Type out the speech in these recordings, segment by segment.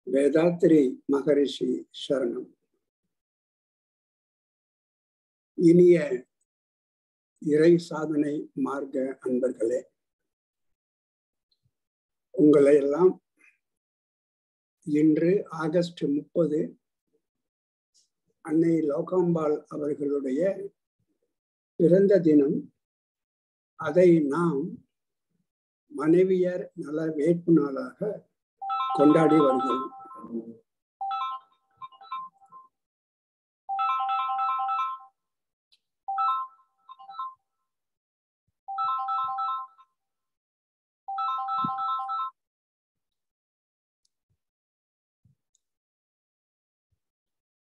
வேதாத்திரி மகரிஷி சரணம். இனிய இறை சாதனை மார்க்க அன்பர்களே, உங்களை எல்லாம் இன்று ஆகஸ்ட் 30 அன்னை லோகாம்பாள் அவர்களுடைய பிறந்த தினம். அதை நாம் மனைவியர் நல வேட்பு நாளாக கொண்டாடி வருகிறோம்.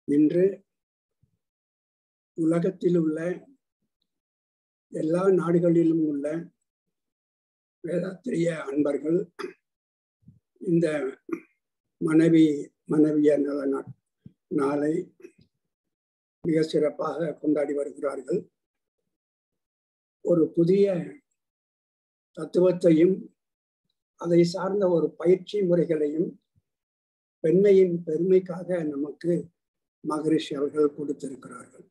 இன்று உலகத்தில் உள்ள எல்லா நாடுகளிலும் உள்ள வேதாத்திரிய அன்பர்கள் இந்த மனைவியர் நல நாளை மிக சிறப்பாக கொண்டாடி வருகிறார்கள். ஒரு புதிய தத்துவத்தையும் அதை சார்ந்த ஒரு பயிற்சி முறைகளையும் பெண்மையின் பெருமைக்காக நமக்கு மகரிஷி அவர்கள் கொடுத்திருக்கிறார்கள்.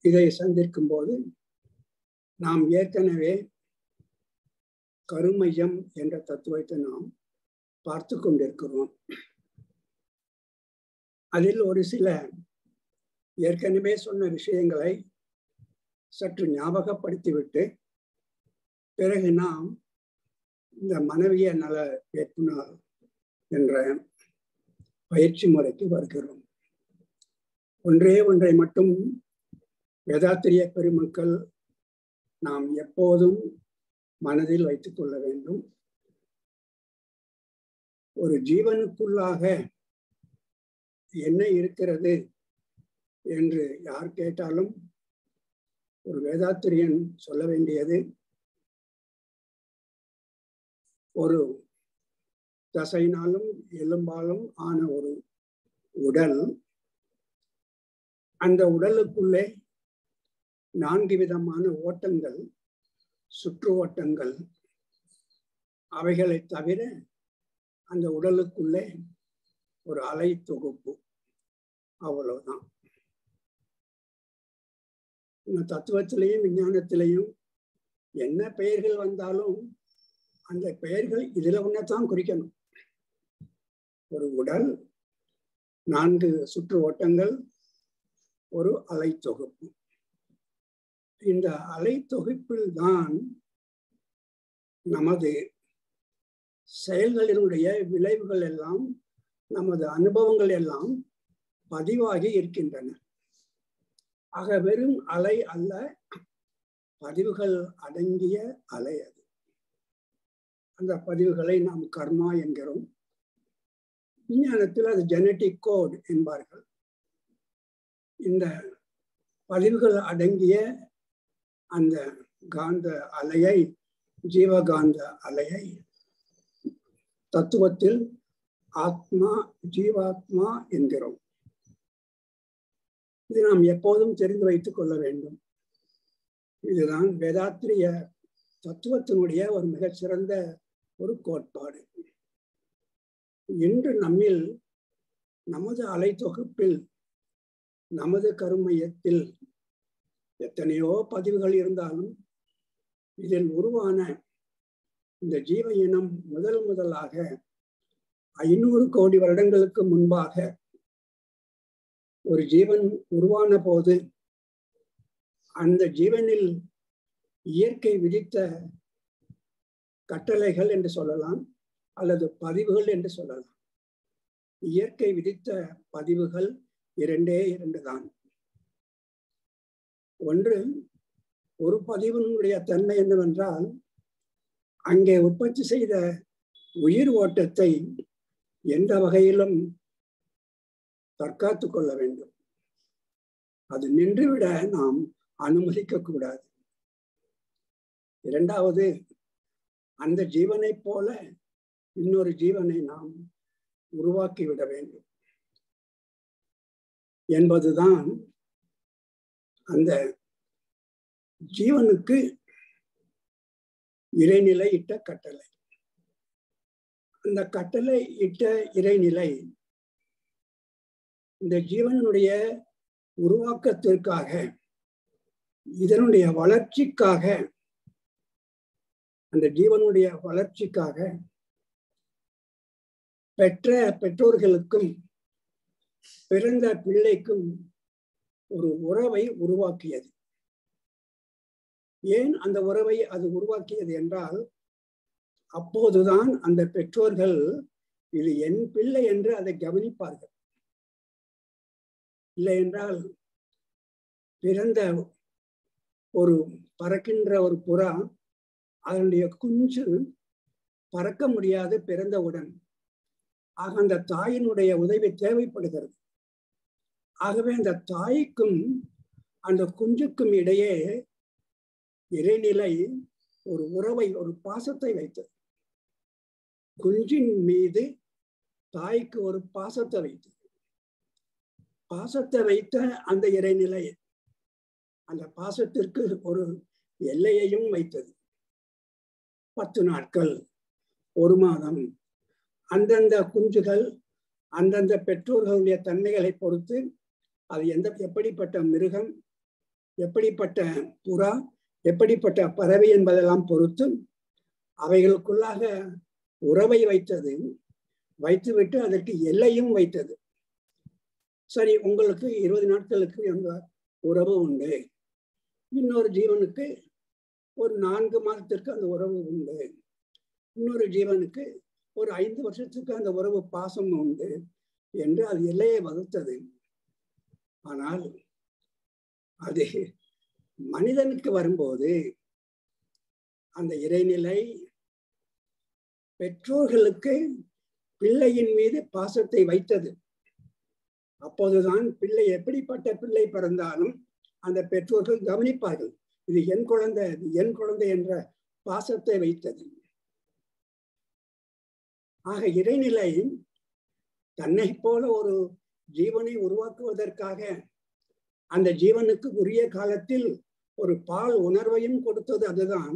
இதை சந்திக்கும் போது நாம் ஏற்கனவே கருமையம் என்ற தத்துவத்தை நாம் பார்த்து கொண்டிருக்கிறோம். அதில் ஒரு சில ஏற்கனவே சொன்ன விஷயங்களை சற்று ஞாபகப்படுத்திவிட்டு பிறகு நாம் இந்த மனைவியர் நல வேட்பு நாள் என்ற பயிற்சி முறைக்கு வருகிறோம். ஒன்றை மட்டும் வேதாத்திரிய பெருமக்கள் நாம் எப்போதும் மனதில் வைத்துக் கொள்ள வேண்டும். ஒரு ஜீவனுக்குள்ளாக என்ன இருக்கிறது என்று யார் கேட்டாலும் ஒரு வேதாத்திரியன் சொல்ல வேண்டியது, ஒரு தசையினாலும் எலும்பாலும் ஆன ஒரு உடல். அந்த உடலுக்குள்ளே 4 விதமான ஓட்டங்கள், சுற்று ஓட்டங்கள். அவைகளை தவிர அந்த உடலுக்குள்ளே ஒரு அலை தொகுப்பு. அவ்வளவுதான். இந்த தத்துவத்திலையும் விஞ்ஞானத்திலையும் என்ன பெயர்கள் வந்தாலும் அந்த பெயர்கள் இதுல ஒன்னதான் குறிக்கணும். ஒரு உடல், 4 சுற்று ஓட்டங்கள், ஒரு அலை தொகுப்பு. இந்த அலை தொகுப்பில் தான் நமது செயல்களினுடைய விளைவுகள் எல்லாம், நமது அனுபவங்கள் எல்லாம் பதிவாகி இருக்கின்றன. ஆக வெறும் அலை அல்ல, பதிவுகள் அடங்கிய அலை அது. அந்த பதிவுகளை நாம் கர்மா என்கிறோம். விஞ்ஞானத்தில் அது ஜெனட்டிக் கோட் என்பார்கள். இந்த பதிவுகள் அடங்கிய அந்த காந்த அலையை, ஜீவகாந்த அலையை தத்துவத்தில் ஆத்மா, ஜீவாத்மா என்கிறோம். இது நாம் எப்போதும் தெரிந்து வைத்துக் கொள்ள வேண்டும். இதுதான் வேதாத்திரிய தத்துவத்தினுடைய ஒரு மிகச்சிறந்த ஒரு கோட்பாடு. இன்று நம்மில், நமது அலை தொகுப்பில், நமது கருமையத்தில் எத்தனையோ பதிவுகள் இருந்தாலும் இதில் உருவான இந்த ஜீவ இனம் முதலாக 500 கோடி வருடங்களுக்கு முன்பாக ஒரு ஜீவன் உருவான போது அந்த ஜீவனில் இயற்கை விதித்த கட்டளைகள் என்று சொல்லலாம், அல்லது பதிவுகள் என்று சொல்லலாம். இயற்கை விதித்த பதிவுகள் 2 தான். ஒன்று, ஒரு பதிவினுடைய தன்மை என்னவென்றால், அங்கே உற்பத்தி செய்த உயிர் ஓட்டத்தை எந்த வகையிலும் தற்காத்து கொள்ள வேண்டும். அது நின்றுவிட நாம் அனுமதிக்க கூடாது. 2வது, அந்த ஜீவனை போல இன்னொரு ஜீவனை நாம் உருவாக்கிவிட வேண்டும் என்பதுதான் அந்த ஜீவனுக்கு இறைநிலை இட்ட கட்டளை. அந்த கட்டளை இட்ட இறைநிலை இந்த ஜீவனுடைய உருவாக்கத்திற்காக, இதனுடைய வளர்ச்சிக்காக, அந்த ஜீவனுடைய வளர்ச்சிக்காக பெற்ற பெற்றோர்களுக்கும் பிறந்த பிள்ளைக்கும் ஒரு உறவை உருவாக்கியது. ஏன் அந்த உறவை அது உருவாக்கியது என்றால், அப்போதுதான் அந்த பெற்றோர்கள் இது என் பிள்ளை என்று அதை கவனிப்பார்கள். இல்லை என்றால் பிறந்த ஒரு பறக்கின்ற ஒரு புறா அதனுடைய குஞ்சு பறக்க முடியாது பிறந்தவுடன். ஆக அந்த தாயினுடைய உதவி தேவைப்படுகிறது. ஆகவே அந்த தாய்க்கும் அந்த குஞ்சுக்கும் இடையே இறைநிலை ஒரு உறவை, ஒரு பாசத்தை வைத்தது. குஞ்சின் மீது தாய்க்கு ஒரு பாசத்தை வைத்தது. பாசத்தை வைத்த அந்த இறைநிலை அந்த பாசத்திற்கு ஒரு எல்லையையும் வைத்தது. 10 நாட்கள், 1 மாதம், அந்தந்த குஞ்சுகள் அந்தந்த பெற்றோர்களுடைய தன்மைகளை பொறுத்து, அது எப்படிப்பட்ட மிருகம், எப்படிப்பட்ட புறா, எப்படிப்பட்ட பறவை என்பதெல்லாம் பொறுத்து அவைகளுக்குள்ளாக உறவை வைத்தது. வைத்துவிட்டு அதற்கு எல்லையும் வைத்தது. சரி, உங்களுக்கு 20 நாட்களுக்கு அந்த உறவு உண்டு, இன்னொரு ஜீவனுக்கு ஒரு 4 மாதத்திற்கு அந்த உறவு உண்டு, இன்னொரு ஜீவனுக்கு ஒரு 5 வருஷத்துக்கு அந்த உறவு பாசம் உண்டு என்று அது எல்லையை வகுத்தது. ஆனால் அது மனிதனுக்கு வரும்போது அந்த இறைநிலை பெற்றோர்களுக்கு பிள்ளையின் மீது பாசத்தை வைத்தது. அப்போதுதான் பிள்ளை எப்படிப்பட்ட பிள்ளை பிறந்தாலும் அந்த பெற்றோர்கள் கவனிப்பார்கள். இது என் குழந்தை, இது என் குழந்தை என்ற பாசத்தை வைத்தது. ஆக இறைநிலை தன்னை போல ஒரு ஜீவனை உருவாக்குவதற்காக அந்த ஜீவனுக்கு உரிய காலத்தில் ஒரு பால் உணர்வையும் கொடுத்தது. அதுதான்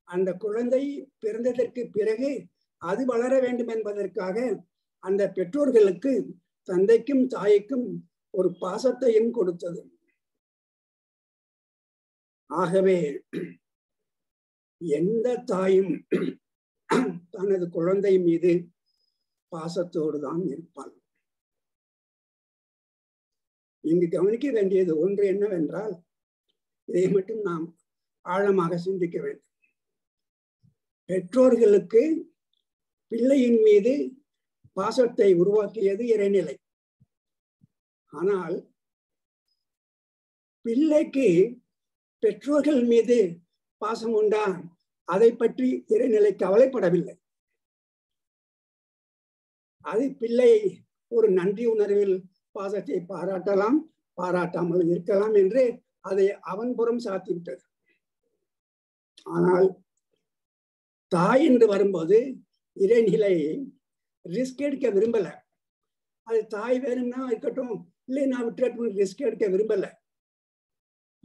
அந்த குழந்தை பிறந்ததற்கு பிறகு அது வளர வேண்டும் என்பதற்காக அந்த பெற்றோர்களுக்கு, தந்தைக்கும் தாய்க்கும் ஒரு பாசத்தையும் கொடுத்தது. ஆகவே எந்த தாயும் தனது குழந்தை மீது பாசத்தோடு தான் இருப்பாள். இங்கு கவனிக்க வேண்டியது ஒன்று என்னவென்றால், இதை மட்டும் நாம் ஆழமாக சிந்திக்க வேண்டும். பெற்றோர்களுக்கு பிள்ளையின் மீது பாசத்தை உருவாக்கியது இறைநிலை. ஆனால் பிள்ளைக்கு பெற்றோர்கள் மீது பாசம் உண்டா, அதை பற்றி இறைநிலை கவலைப்படவில்லை. அது பிள்ளை ஒரு நன்றி உணர்வில் பாசத்தை பாராட்டலாம், பாராட்டாமல் இருக்கலாம் என்று அதை அவன் புறம் சாத்திவிட்டது. ஆனால் தாய் என்று வரும்போது இறைநிலை ரிஸ்க் எடுக்க விரும்பல. அது தாய் வேணும்னா இருக்கட்டும், இல்லை நான் விட்டு ரிஸ்க் எடுக்க விரும்பல.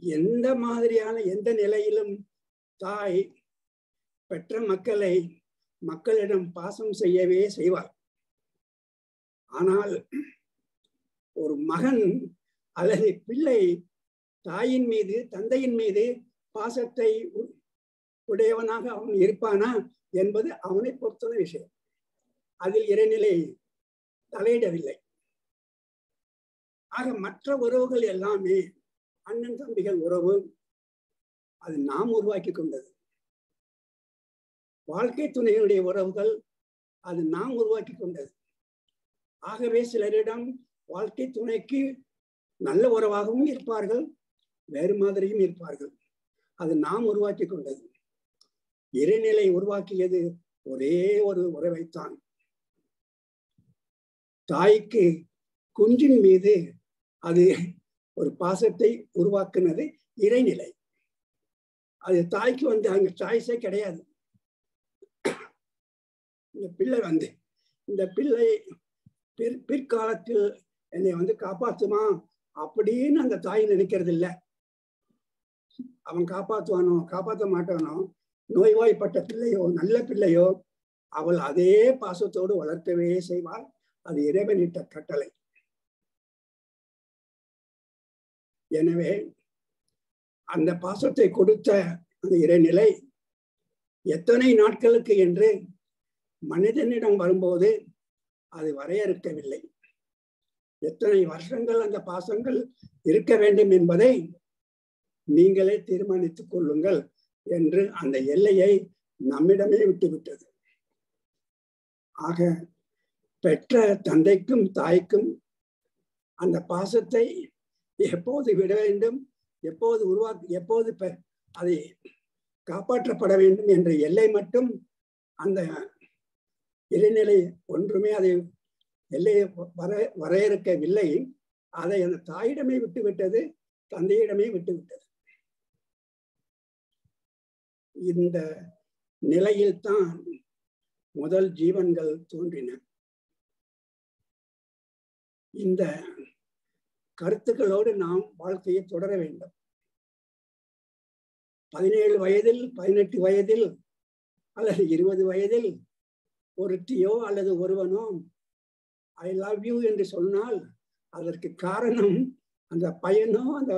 எந்த மாதிரியான எந்த நிலையிலும் தாய் பெற்ற மக்களிடம் பாசம் செய்யவே செய்வார். ஆனால் ஒரு மகன் அல்லது பிள்ளை தாயின் மீது, தந்தையின் மீது பாசத்தை உடையவனாக அவன் இருப்பானா என்பது அவனை பொறுத்த விஷயம். அதில் இறைநிலை தலையிடவில்லை. ஆக மற்ற உறவுகள் எல்லாமே, அண்ணன் தம்பிகள் உறவு, அது நாம் உருவாக்கி கொண்டது. வாழ்க்கை துணைகளுடைய உறவுகள் அது நாம் உருவாக்கி கொண்டது. ஆகவே சிலரிடம் வாழ்க்கை துணைக்கு நல்ல உறவாகவும் இருப்பார்கள், வேறு மாதிரியும் இருப்பார்கள். அது நாம் உருவாக்கி கொண்டது. இறைநிலை உருவாக்கியது ஒரே ஒரு உறவைத்தான். தாய்க்கு குஞ்சின் மீது அது ஒரு பாசத்தை உருவாக்குனது இறைநிலை. அது தாய்க்கு அங்க சாய்ஸே கிடையாது. இந்த பிள்ளை பிற்காலத்தில் என்னை காப்பாத்துமா அப்படின்னு அந்த தாய் நினைக்கிறது இல்லை. அவன் காப்பாற்றுவானோ காப்பாற்ற மாட்டானோ நோய்வாய்ப்பட்ட பிள்ளையோ நல்ல பிள்ளையோ அவள் அதே பாசத்தோடு வளர்க்கவே செய்வாள். அது இறைவனிட்ட கட்டளை. எனவே அந்த பாசத்தை கொடுத்த அந்த இறைநிலை எத்தனை நாட்களுக்கு என்று மனிதனிடம் வரும்போது அது வரையறுக்கவில்லை. எத்தனை வருஷங்கள் அந்த பாசங்கள் இருக்க வேண்டும் என்பதை நீங்களே தீர்மானித்துக் கொள்ளுங்கள் என்று அந்த எல்லையை நம்மிடமே விட்டுவிட்டது. ஆக பெற்ற தந்தைக்கும் தாய்க்கும் அந்த பாசத்தை எப்போது விட வேண்டும், எப்போது அதை காப்பாற்றப்பட வேண்டும் என்ற எல்லை மட்டும் அந்த இறைநிலை ஒன்றுமே அதை எல்லையை வரையறுக்கவில்லை. அதை அந்த தாயிடமே விட்டுவிட்டது, தந்தையிடமே விட்டுவிட்டது. இந்த நிலையில்தான் முதல் ஜீவன்கள் தோன்றின. இந்த கருத்துக்களோடு நாம் வாழ்க்கையை தொடர வேண்டும். 17 வயதில் 18 வயதில் அல்லது 20 வயதில் ஒருத்தியோ அல்லது ஒருவனோ ஐ லவ் யூ என்று சொன்னால் அதற்கு காரணம் அந்த பையனோ அந்த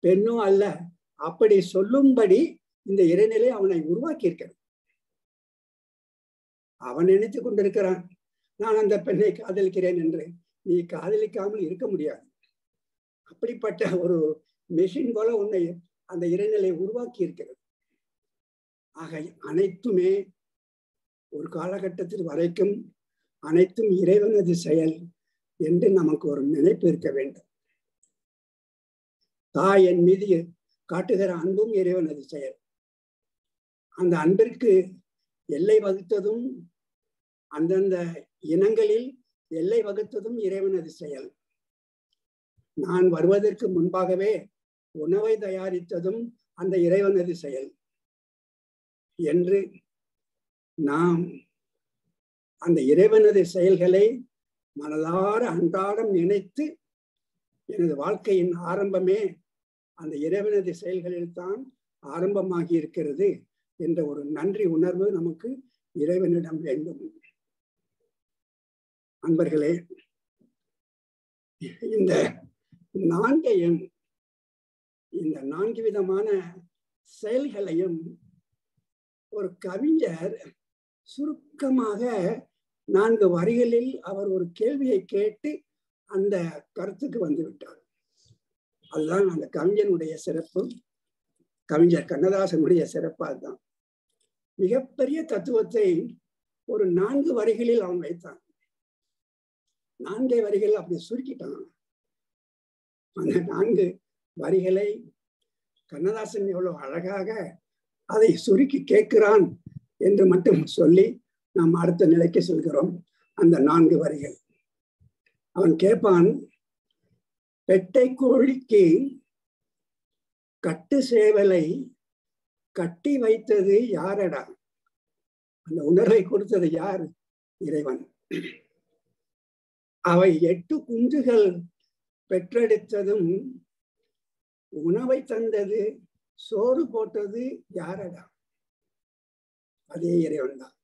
பெண்ணோ அல்ல. அப்படி சொல்லும்படி இந்த இறைநிலை அவனை உருவாக்கி இருக்கிறான். அவன் நினைத்து கொண்டிருக்கிறான் நான் அந்த பெண்ணை காதலிக்கிறேன் என்று. நீ காதலிக்காமல் இருக்க முடியாது. அப்படிப்பட்ட ஒரு மெஷின் போல உன்னை அந்த இறைநிலை உருவாக்கி இருக்கிறது. ஆக அனைத்துமே ஒரு காலகட்டத்தில் வரைக்கும் அனைத்தும் இறைவனது செயல் என்று நமக்கு ஒரு நினைப்பு இருக்க வேண்டும். தாய் என் மீது காட்டுகிற அன்பும் இறைவனது செயல். அந்த அன்பிற்கு எல்லை வகுத்ததும் அந்தந்த இனங்களில் எல்லை வகுத்ததும் இறைவனது செயல். நான் வருவதற்கு முன்பாகவே உணவை தயாரித்ததும் அந்த இறைவனது செயல் என்று நாம் அந்த இறைவனது செயல்களை மனதார அன்றாடம் நினைத்து எனது வாழ்க்கையின் ஆரம்பமே அந்த இறைவனது செயல்களில் தான் ஆரம்பமாகி இருக்கிறது என்ற ஒரு நன்றி உணர்வு நமக்கு இறைவனிடம் வேண்டும். அன்பர்களே, இந்த 4 விதமான செயல்களையும் ஒரு கவிஞர் சுருக்கமாக 4 வரிகளில் அவர் ஒரு கேள்வியை கேட்டு அந்த கருத்துக்கு வந்து விட்டார். அதுதான் அந்த கவிஞனுடைய சிறப்பு, கவிஞர் கண்ணதாசனுடைய சிறப்பு. அதுதான் மிகப்பெரிய தத்துவத்தை ஒரு 4 வரிகளில் அவன் வைத்தான். 4 வரிகள் அப்படி சுருக்கிட்டான். அந்த 4 வரிகளை கண்ணதாசன் எவ்வளவு அழகாக அதை சுருக்கி கேட்கிறான் என்று மட்டும் சொல்லி நாம் அடுத்த நிலைக்கு செல்கிறோம். அந்த 4 வரிகள் அவன் கேட்பான். பெட்டை கோழிக்கு கட்டு சேவலை கட்டி வைத்தது யாரடா? அந்த உணர்வை கொடுத்தது யார்? இறைவன். அவை 8 குஞ்சுகள் பெற்றெடுத்ததும் உணவை தந்தது சோறு போட்டது யாரடா? அதே இறைவன் தான்.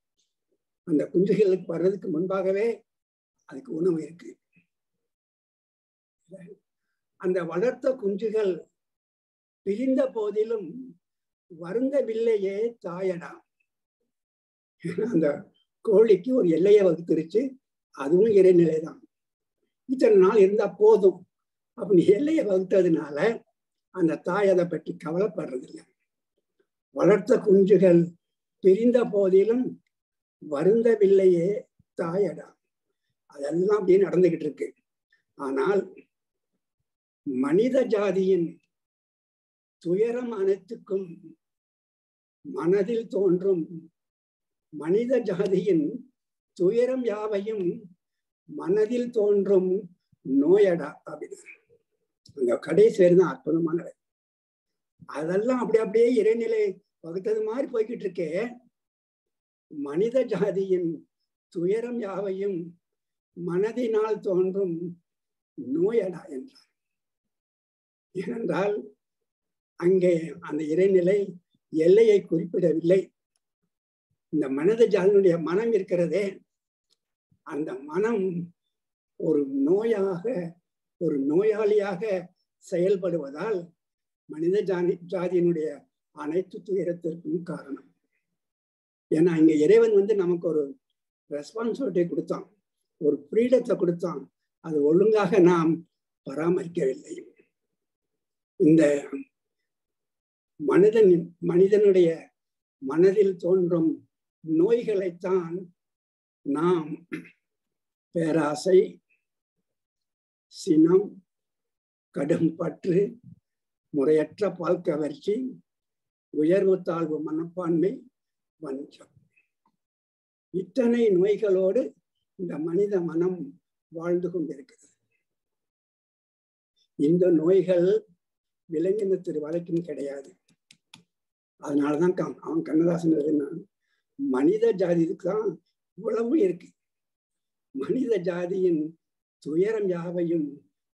அந்த குஞ்சுகளுக்கு வர்றதுக்கு முன்பாகவே அதுக்கு உணவு இருக்கு. அந்த வளர்த்த குஞ்சுகள் பிரிந்த போதிலும் வருந்தவில்லையே தாயடா. அந்த கோழிக்கு ஒரு எல்லையை வகுத்துருச்சு. அதுவும் இறைநிலைதான். இத்தனை நாள் இருந்தா போதும் அப்படி எல்லையை வகுத்ததுனால அந்த தாய் அதை பற்றி கவலைப்படுறதில்லை. வளர்த்த குஞ்சுகள் பிரிந்த போதிலும் வருந்தவில்லையே தாயடா. அதெல்லாம் அப்படியே நடந்துகிட்டு இருக்கு. ஆனால் மனித ஜாதியின் துயரம் அனைத்துக்கும் மனதில் தோன்றும் மனித ஜாதியின் துயரம் யாவையும் மனதில் தோன்றும் நோயடா அப்படின்னு அந்த கடைசி தான் அற்புதமானது. அதெல்லாம் அப்படியே இறைநிலை வகுத்தது மாதிரி போய்கிட்டு இருக்கே. மனித ஜாதியின் துயரம் யாவையும் மனதினால் தோன்றும் நோயடா என்றார். ஏனென்றால் அங்கே அந்த இறைநிலை எல்லையை குறிப்பிடவில்லை. இந்த மனித ஜாதியினுடைய மனம் இருக்கிறதே, அந்த மனம் ஒரு நோயாக, ஒரு நோயாளியாக செயல்படுவதால் மனித ஜாதியினுடைய அனைத்து துயரத்திற்கும் காரணம். ஏன்னா இங்க இறைவன் நமக்கு ஒரு ரெஸ்பான்சிபிலிட்டி கொடுத்தான், ஒரு ஃப்ரீடத்தை கொடுத்தான். அது ஒழுங்காக நாம் பராமரிக்கவில்லை. இந்த மனிதனுடைய மனதில் தோன்றும் நோய்களைத்தான் நாம் பேராசை, சினம், கடும் பற்று, முறையற்ற பால் கவர்ச்சி, உயர்வு தாழ்வு மனப்பான்மை, வஞ்சம், இத்தனை நோய்களோடு இந்த மனித மனம் வாழ்ந்து கொண்டிருக்கிறது. இந்த நோய்கள் விலங்கின வழக்கின் கிடையாது. அதனாலதான் அவன் கண்ணதாசன் எழுதினான், மனித ஜாதிக்கு தான் இவ்வளவு இருக்கு. மனித ஜாதியின் துயரம் யாவையும்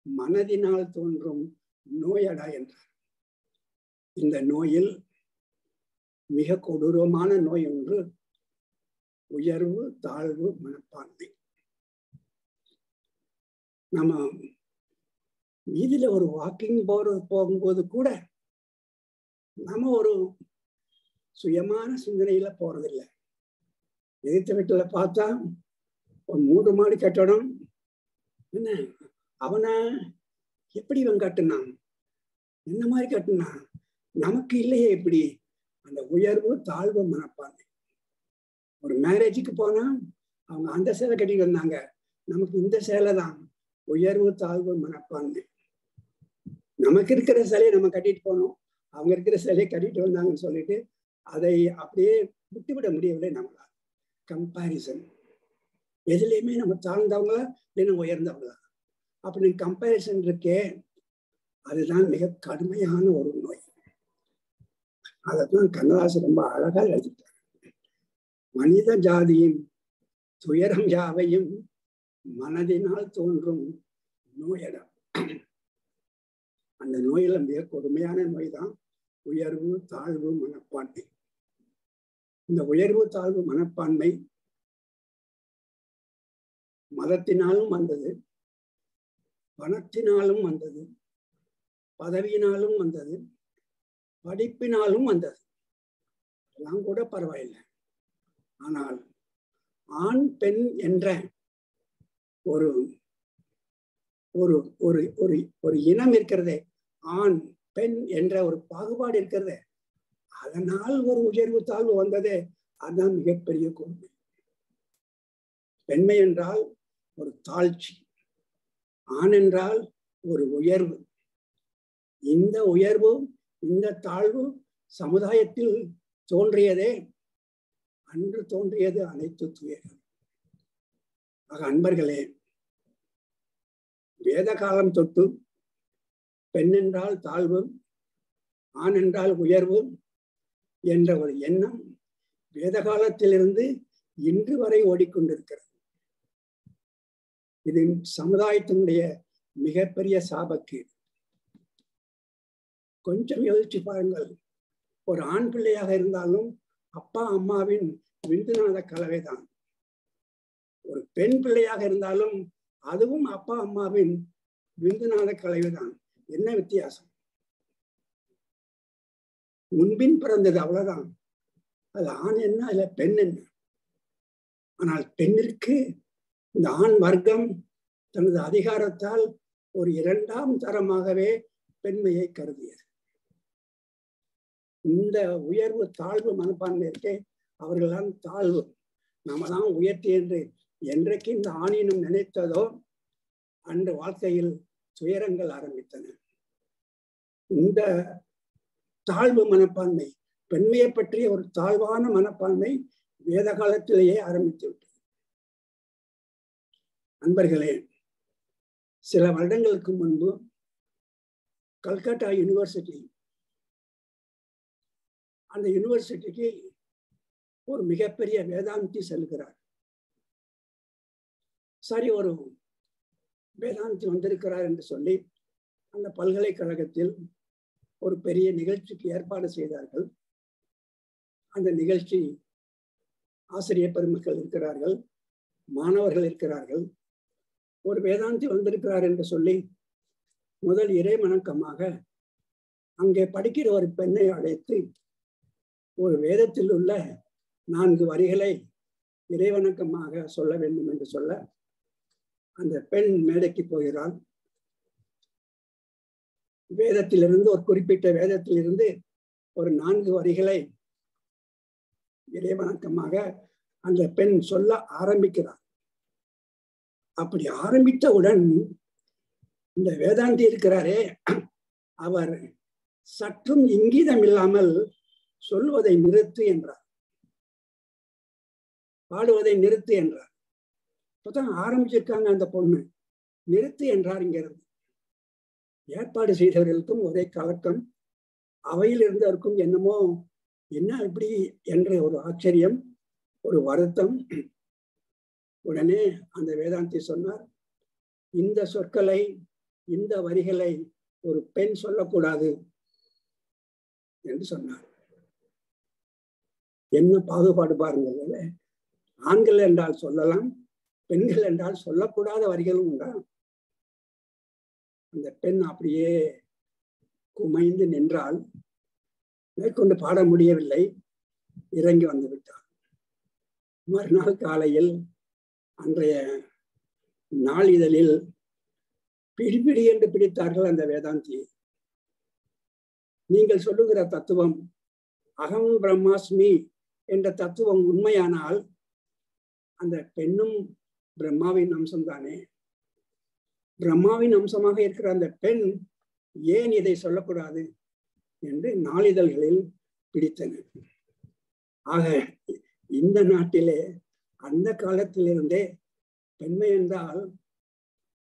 மனதினால் தோன்றும் நோயடா என்றார். இந்த நோயில் மிக கொடூரமான நோய் ஒன்று உயர்வு தாழ்வு மனப்பான்மை. நம்ம வீதியில ஒரு வாக்கிங் போகும்போது கூட நம்ம ஒரு சுயமான சிந்தனையில போறதில்லை. எதிர்த்த வீட்டுல பார்த்தா ஒரு 3 மாடி கட்டடம், என்ன அவனை எப்படி இவன் கட்டுனான், என்ன மாதிரி கட்டுனான், நமக்கு இல்லையே எப்படி அந்த உயர்வு தாழ்வு மனப்பான்மை. ஒரு மேரேஜுக்கு போனா அவங்க அந்த சேலை கட்டிட்டு வந்தாங்க, நமக்கு இந்த சேலை தான். உயர்வு தாழ்வு மனப்பான்மை. நமக்கு இருக்கிற சிலையை நம்ம கட்டிட்டு போனோம், அவங்க இருக்கிற சிலையை கட்டிட்டு வந்தாங்கன்னு சொல்லிட்டு அதை அப்படியே விட்டுவிட முடியவில்லை நம்மளால். கம்பேரிசன், எதுலையுமே நம்ம தாழ்ந்தவங்களா இல்லைன்னா உயர்ந்தவங்களா அப்படின்னு கம்பேரிசன் இருக்கே, அதுதான் மிக கடுமையான ஒரு நோய். அதைத்தான் கண்ணதாசன் ரொம்ப அழகா எழுதிட்டார். மனித ஜாதியின் துயரம் யாவையும் மனதினால் தோன்றும் நோயடா. அந்த நோயில மிக கொடுமையான நோய் தான் உயர்வு தாழ்வு மனப்பான்மை. இந்த உயர்வு தாழ்வு மனப்பான்மை மதத்தினாலும் வந்தது, பணத்தினாலும் வந்தது, பதவியினாலும் வந்தது, படிப்பினாலும் வந்தது. எல்லாம் கூட பரவாயில்லை. ஆனால் ஆண் பெண் என்ற ஒரு ஒரு ஒரு ஒரு ஒரு இனம் இருக்கிறதே, ஆண் பெண் என்ற ஒரு பாகுபாடு இருக்கிறதே, அதனால் ஒரு உயர்வு தாழ்வு வந்ததே, அதுதான் மிகப்பெரிய கொடுமை. பெண்மை என்றால் ஒரு தாழ்ச்சி, ஆண் என்றால் ஒரு உயர்வு. இந்த உயர்வு இந்த தாழ்வு சமுதாயத்தில் தோன்றியதே, அன்று தோன்றியது அனைத்து துயரம். ஆக அன்பர்களே, வேத காலம் தொட்டு பெண் என்றால் தாழ்வு, ஆண் என்றால் உயர்வு என்ற ஒரு எண்ணம் வேத காலத்திலிருந்து இன்று வரை ஓடிக்கொண்டிருக்கிறது. இது சமுதாயத்தினுடைய மிகப்பெரிய சாபக்கேடு. கொஞ்சம் யோசிச்சு பாருங்கள், ஒரு ஆண் பிள்ளையாக இருந்தாலும் அப்பா அம்மாவின் விந்துநாத கலவைதான். ஒரு பெண் பிள்ளையாக இருந்தாலும் அதுவும் அப்பா அம்மாவின் விந்துநாத கலவைதான். என்ன வித்தியாசம்? முன்பின் பிறந்தது, அவ்வளவுதான். அது ஆண் என்ன, அதுல பெண் என்ன. ஆனால் பெண்ணிற்கு இந்த ஆண் வர்க்கம் தனது அதிகாரத்தால் ஒரு 2ஆம் தரமாகவே பெண்மையை கருதியது. இந்த உயர்வு தாழ்வு மனப்பான்மை இருக்கே, அவர்கள்தான் தாழ்வு, நாம தான் உயர்த்தி என்று என்றைக்கு இந்த ஆணினம் நினைத்ததோ அன்று வாழ்க்கையில் துயரங்கள் ஆரம்பித்தன. இந்த தாழ்வு மனப்பான்மை, பெண்மையை பற்றிய ஒரு தாழ்வான மனப்பான்மை வேத காலத்திலேயே ஆரம்பித்து விட்டது. அன்பர்களே, சில வருடங்களுக்கு முன்பு கல்கத்தா யூனிவர்சிட்டி, அந்த யூனிவர்சிட்டிக்கு ஒரு மிகப்பெரிய வேதாந்தி செல்கிறார். சரி, ஒரு வேதாந்தி வந்திருக்கிறார் என்று சொல்லி அந்த பல்கலைக்கழகத்தில் ஒரு பெரிய நிகழ்ச்சிக்கு ஏற்பாடு செய்தார்கள். அந்த நிகழ்ச்சி ஆசிரியர் பெருமக்கள் இருக்கிறார்கள், மாணவர்கள் இருக்கிறார்கள். ஒரு வேதாந்தி வந்திருக்கிறார் என்று சொல்லி முதல் இறை வணக்கமாக அங்கே படிக்கிற ஒரு பெண்ணை அழைத்து ஒரு வேதத்தில் உள்ள 4 வரிகளை இறைவணக்கமாக சொல்ல வேண்டும் என்று சொல்ல அந்த பெண் மேடைக்கு போகிறாள். வேதத்திலிருந்து ஒரு குறிப்பிட்ட வேதத்திலிருந்து ஒரு 4 வரிகளை இறைவணக்கமாக அந்த பெண் சொல்ல ஆரம்பிக்கிறார். அப்படி ஆரம்பித்தவுடன் இந்த வேதாந்தி இருக்கிறாரே, அவர் சற்றும் இங்கீதம் இல்லாமல் சொல்வதை நிறுத்து என்றார், பாடுவதை நிறுத்து என்றார். இப்பதான் ஆரம்பிச்சிருக்காங்க அந்த பொண்ணு, நிறுத்து என்றார். இங்கிருந்து ஏற்பாடு செய்தவர்களுக்கும் ஒரே கலக்கம், அவையில் இருந்தவருக்கும் என்னமோ என்ன இப்படி என்ற ஒரு ஆச்சரியம், ஒரு வருத்தம். உடனே அந்த வேதாந்தி சொன்னார், இந்த சொற்களை, இந்த வரிகளை ஒரு பெண் சொல்லக்கூடாது என்று சொன்னார். என்ன பாகுபாடு பாருங்கள்! ஆண்கள் என்றால் சொல்லலாம், பெண்கள் என்றால் சொல்லக்கூடாத வரிகளும் உண்டா? அந்த பெண் அப்படியே குமைந்து நின்றால், மேற்கொண்டு பாட முடியவில்லை, இறங்கி வந்து விட்டார். மறுநாள் காலையில் அன்றைய நாளிதழில் பிடிபிடி என்று பிடித்தார்கள் அந்த வேதாந்தியை. நீங்கள் சொல்லுகிற தத்துவம் அகம் பிரம்மாஸ்மி என்ற தத்துவம் உண்மையானால் அந்த பெண்ணும் பிரம்மாவின் அம்சம்தானே. பிரம்மாவின் அம்சமாக இருக்கிற அந்த பெண் ஏன் இதை சொல்லக்கூடாது என்று நாளிதழ்களில் பிடித்தனர். ஆக இந்த நாட்டிலே அந்த காலத்திலிருந்தே பெண்மை என்றால்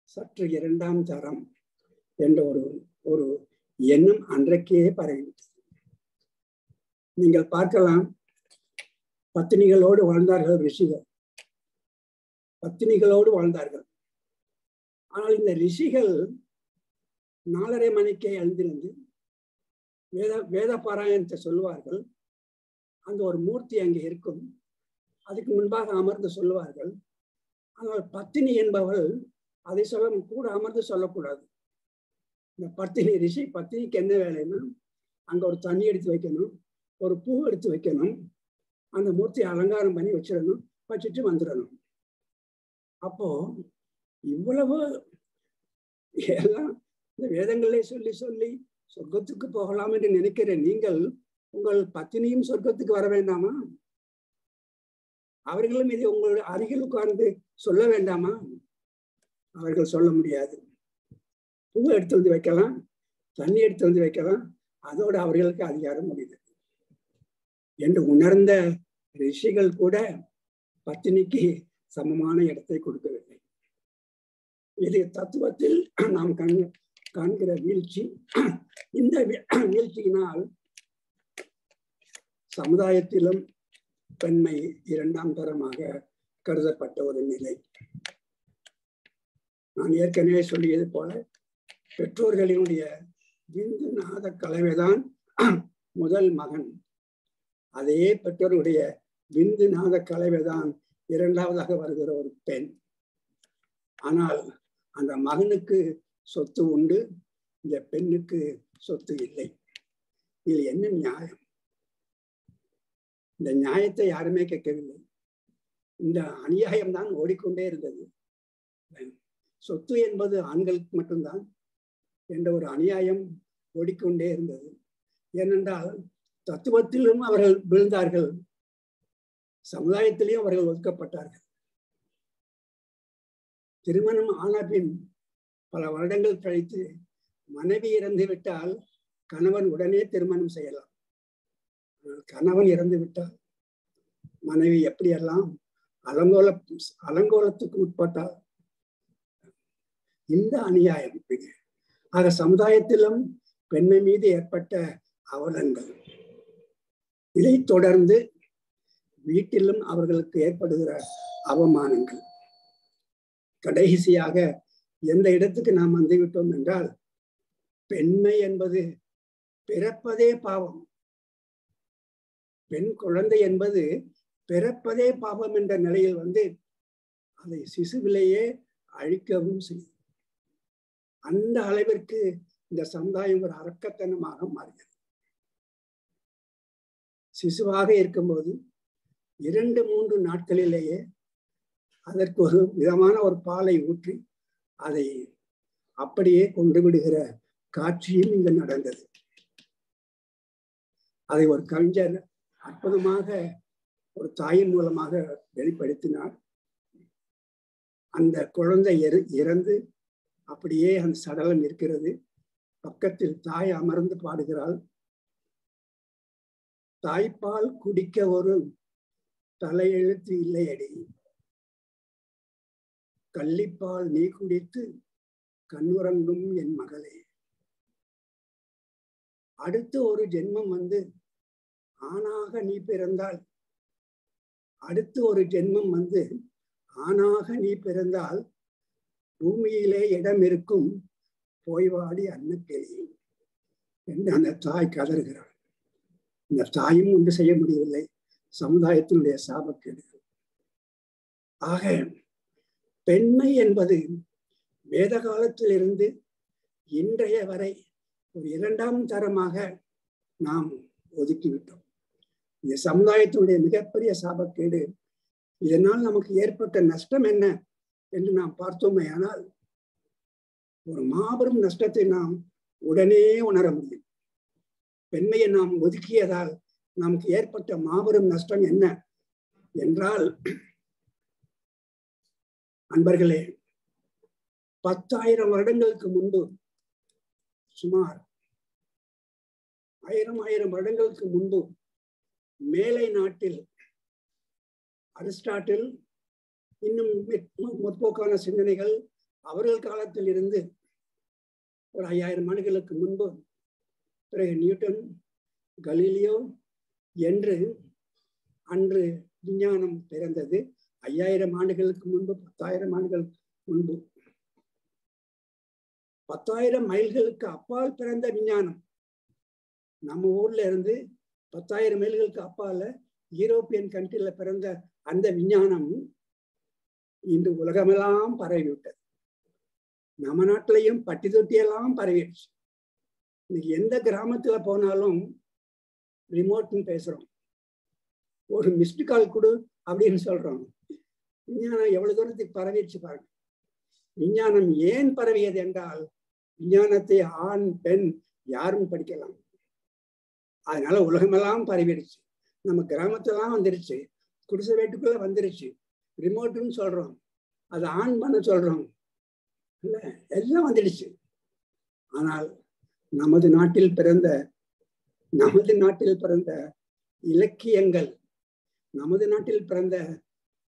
சற்று 2ஆம் தரம் என்ற ஒரு எண்ணம் அன்றைக்கே பரவிவிட்டது. நீங்கள் பார்க்கலாம், பத்தினிகளோடு வாழ்ந்தார்கள் ரிஷிகள், பத்தினிகளோடு வாழ்ந்தார்கள். ஆனால் இந்த ரிஷிகள் 4:30 மணிக்கே எழுந்திருந்து வேத பாராயணத்தை சொல்லுவார்கள். அந்த ஒரு மூர்த்தி அங்கே இருக்கும், அதுக்கு முன்பாக அமர்ந்து சொல்லுவார்கள். ஆனால் பத்தினி என்பவள் அதை சொல்ல கூட அமர்ந்து சொல்லக்கூடாது. இந்த பத்தினி ரிஷி பத்தினிக்கு என்ன வேலைன்னா, அங்க ஒரு தண்ணி எடுத்து வைக்கணும், ஒரு பூ எடுத்து வைக்கணும், அந்த மூர்த்தியை அலங்காரம் பண்ணி வச்சிடணும், வச்சுட்டு வந்துடணும். அப்போ இவ்வளவு எல்லாம் இந்த வேதங்களே சொல்லி சொல்லி சொர்க்கத்துக்கு போகலாம் என்று நினைக்கிற நீங்கள் உங்கள் பத்தினியும் சொர்க்கத்துக்கு வர வேண்டாமா? அவர்களும் இதை உங்களுடைய அருகில் உட்கார்ந்து சொல்ல வேண்டாமா? அவர்கள் சொல்ல முடியாது. பூ எடுத்து வந்து வைக்கலாம், தண்ணி எடுத்து வந்து வைக்கலாம், அதோடு அவர்களுக்கு அதிகாரம் முடியுது என்று உணர்ந்த ரிஷிகள் கூட பத்தினிக்கு சமமான இடத்தை கொடுக்கவில்லை. இது தத்துவத்தில் நாம் காண்கிற வீழ்ச்சி. இந்த வீழ்ச்சியினால் சமுதாயத்திலும் பெண்மை 2ஆம் தரமாக கருதப்பட்ட ஒரு நிலை. நான் ஏற்கனவே சொல்லியது போல பெற்றோர்களினுடைய விந்து நாத கலவைதான் முதல் மகன், அதே பெற்றோருடைய விந்து நாத கலவைதான் 2ஆவதாக வருகிற ஒரு பெண். ஆனால் அந்த மகனுக்கு சொத்து உண்டு, இந்த பெண்ணுக்கு சொத்து இல்லை. இதில் என்ன நியாயம்? இந்த நியாயத்தை யாருமே கேட்கவில்லை. இந்த அநியாயம்தான் ஓடிக்கொண்டே இருந்தது. சொத்து என்பது ஆண்களுக்கு மட்டும்தான் என்ற ஒரு அநியாயம் ஓடிக்கொண்டே இருந்தது. ஏனென்றால் தத்துவத்திலும் அவர்கள் விழுந்தார்கள், சமுதாயத்திலையும் அவர்கள் ஒதுக்கப்பட்டார்கள். திருமணம் ஆன பின் பல வருடங்கள் கழித்து மனைவி இறந்து விட்டால் கணவன் உடனே திருமணம் செய்யலாம். கணவன் இறந்து விட்டால் மனைவி எப்படியெல்லாம் அலங்கோலத்துக்கு உட்பட்டால் இந்த அநியாயம். ஆக சமுதாயத்திலும் பெண்மை மீது ஏற்பட்ட அவலங்கள், இதை தொடர்ந்து வீட்டிலும் அவர்களுக்கு ஏற்படுகிற அவமானங்கள், கடைசியாக எந்த இடத்துக்கு நாம் வந்துவிட்டோம் என்றால், பெண்மை என்பது பிறப்பதே பாவம். பெண் குழந்தை என்பது பிறப்பதே பாவம் என்ற நிலையில் வந்து அதை சிசுவிலேயே அழிக்கவும் செய்யும். அந்த அளவிற்கு இந்த சமுதாயம் ஒரு அரக்கத்தனமாக மாறுகிறது. சிசுவாக இருக்கும்போது 2-3 நாட்களிலேயே அதற்கு ஒரு விதமான ஒரு பாலை ஊற்றி அதை அப்படியே கொண்டு விடுகிற காட்சியும் இங்கு நடந்தது. அதை ஒரு கவிஞர் அற்புதமாக ஒரு தாயின் மூலமாக வெளிப்படுத்தினார். அந்த குழந்தை இறந்து அப்படியே அந்த சடலம் இருக்கிறது. பக்கத்தில் தாய் அமர்ந்து பாடுகிறாள். தாய்ப்பால் குடிக்க ஒரு தலையெழுத்து இல்லையடி, கள்ளிப்பால் நீ குடித்து கண்ணுறங்கும் என் மகளே. அடுத்து ஒரு ஜென்மம் வந்து ஆணாக நீ பிறந்தால், அடுத்து ஒரு ஜென்மம் வந்து ஆணாக நீ பிறந்தால் பூமியிலே இடம் இருக்கும், போய்வாடி அன்னக்கிளி என்று அந்த தாய் கதறுகிறாள். இந்த தாயும் ஒன்று செய்ய முடியவில்லை, சமுதாயத்தினுடைய சாபக்கேடு. ஆக பெண்மை என்பது வேத காலத்திலிருந்து இன்றைய வரை ஒரு 2ஆம் தரமாக நாம் ஒதுக்கிவிட்டோம். இந்த சமுதாயத்தினுடைய மிகப்பெரிய சாபக்கேடு. இதனால் நமக்கு ஏற்பட்ட நஷ்டம் என்ன என்று நாம் பார்த்தோமே ஆனால் ஒரு மாபெரும் நஷ்டத்தை நாம் உடனே உணர முடியும். பெண்மையை நாம் ஒதுக்கியதால் நமக்கு ஏற்பட்ட மாபெரும் நஷ்டம் என்ன என்றால், அன்பர்களே, 10,000 வருடங்களுக்கு முன்பு, சுமார் 1000 வருடங்களுக்கு முன்பு மேலை நாட்டில் அரிஸ்டாட்டில், இன்னும் முற்போக்கான சிந்தனைகள் அவர்கள் காலத்தில் இருந்து ஒரு 5000 ஆண்டுகளுக்கு முன்பு, பிறகு நியூட்டன், கலீலியோ என்று அன்று விஞ்ஞானம் பிறந்தது. 5000 ஆண்டுகளுக்கு முன்பு, 10,000 ஆண்டுகள் முன்பு, 10,000 மைல்களுக்கு அப்பால் பிறந்த விஞ்ஞானம். நம்ம ஊர்ல இருந்து 10,000 மைல்களுக்கு அப்பால யூரோப்பியன் கண்ட்ரில பிறந்த அந்த விஞ்ஞானம் இன்று உலகமெல்லாம் பரவிவிட்டது. நம்ம நாட்டிலையும் பட்டி தொட்டியெல்லாம் பரவிடுச்சு. இன்னைக்கு எந்த கிராமத்துல போனாலும் ரிமோட்னு பேசுறோம், ஒரு மிஸ்டு கால் கொடு அப்படின்னு சொல்றோம். விஞ்ஞானம் எவ்வளவு தூரத்துக்கு பரவிடுச்சு பாருங்க. விஞ்ஞானம் ஏன் பரவியது என்றால், விஞ்ஞானத்தை ஆண் பெண் யாரும் படிக்கலாம். அதனால உலகமெல்லாம் பரவிடுச்சு. நம்ம கிராமத்தெல்லாம் வந்துருச்சு, குடிசை வீட்டுக்குள்ள வந்துருச்சு. ரிமோட்டுன்னு சொல்றோம், அது ஆன் பண்ண சொல்றோம், இல்ல எல்லாம் வந்துடுச்சு. ஆனால் நமது நாட்டில் பிறந்த இலக்கியங்கள், நமது நாட்டில் பிறந்த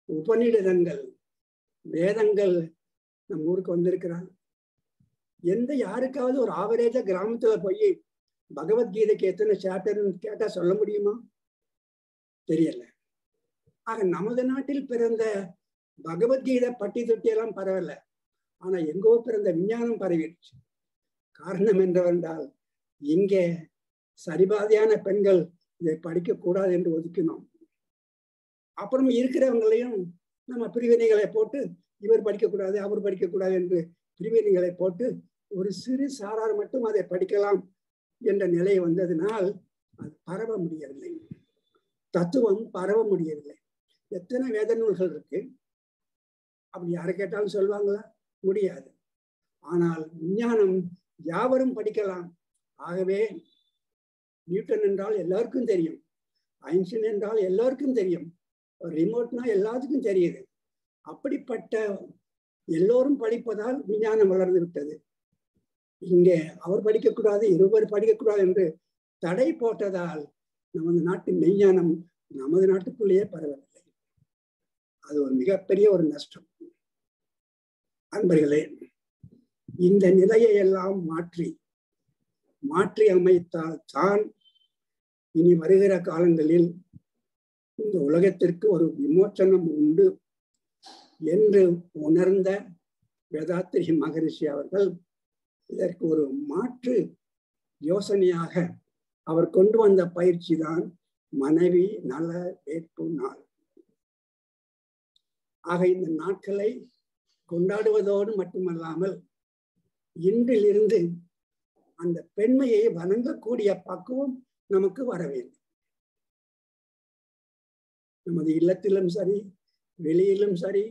உபநிடதங்கள், வேதங்கள் நம்ம ஊருக்கு வந்திருக்கிறாங்க. யாருக்காவது ஒரு ஆவரேஜா கிராமத்துல போய் பகவத்கீதைக்கு எத்தனை சாப்டர்னு கேட்டா சொல்ல முடியுமா? தெரியல. ஆக நமது நாட்டில் பிறந்த பகவத்கீதை பட்டி தொட்டியெல்லாம் பரவல, ஆனா எங்கோ பிறந்த விஞ்ஞானம் பரவிடுச்சு. காரணம் என்னவென்றால், இங்கே சரிபாதியான பெண்கள் இதை படிக்க கூடாது என்று ஒதுக்கினோம். அப்புறம் இருக்கிறவங்களையும் நம்ம பிரிவினைகளை போட்டு, இவர் படிக்கக்கூடாது அவர் படிக்கக்கூடாது என்று பிரிவினைகளை போட்டு ஒரு சிறு சாரார் மட்டும் அதை படிக்கலாம் என்ற நிலை வந்ததினால் அது பரவ முடியவில்லை. தத்துவம் பரவ முடியவில்லை. எத்தனை வேத நூல்கள் இருக்கு, அப்படி யாரை கேட்டாலும் சொல்லுவாங்களா? முடியாது. ஆனால் விஞ்ஞானம் யாவரும் படிக்கலாம். ஆகவே நியூட்டன் என்றால் எல்லாருக்கும் தெரியும், ஐன்ஸ்டீன் என்றால் எல்லாருக்கும் தெரியும், ரிமோட்னா எல்லாத்துக்கும் தெரியுது. அப்படிப்பட்ட எல்லோரும் படிப்பதால் விஞ்ஞானம் வளர்ந்து விட்டது. இங்கே அவர் படிக்கக்கூடாது, இருவர் படிக்கக்கூடாது என்று தடை போட்டதால் நமது நாட்டின் மெய்ஞானம் நமது நாட்டுக்குள்ளேயே பரவவில்லை. அது ஒரு மிகப்பெரிய ஒரு நஷ்டம். அன்பர்களே, இந்த நிலையை எல்லாம் மாற்றி அமைத்தால் தான் இனி வருகிற காலங்களில் இந்த உலகத்திற்கு ஒரு விமோச்சனம் உண்டு என்று உணர்ந்த வேதாத்திரி மகரிஷி அவர்கள் இதற்கு ஒரு மாற்று யோசனையாக அவர் கொண்டு வந்த பயிற்சி தான் மனைவி நல வேட்பு நாள். ஆக இந்த நாட்களை கொண்டாடுவதோடு மட்டுமல்லாமல் இன்றிலிருந்து அந்த பெண்மையை வணங்கக்கூடிய பக்குவம் நமக்கு வர வேண்டும். நமது இல்லத்திலும் சரி, வெளியிலும் சரி,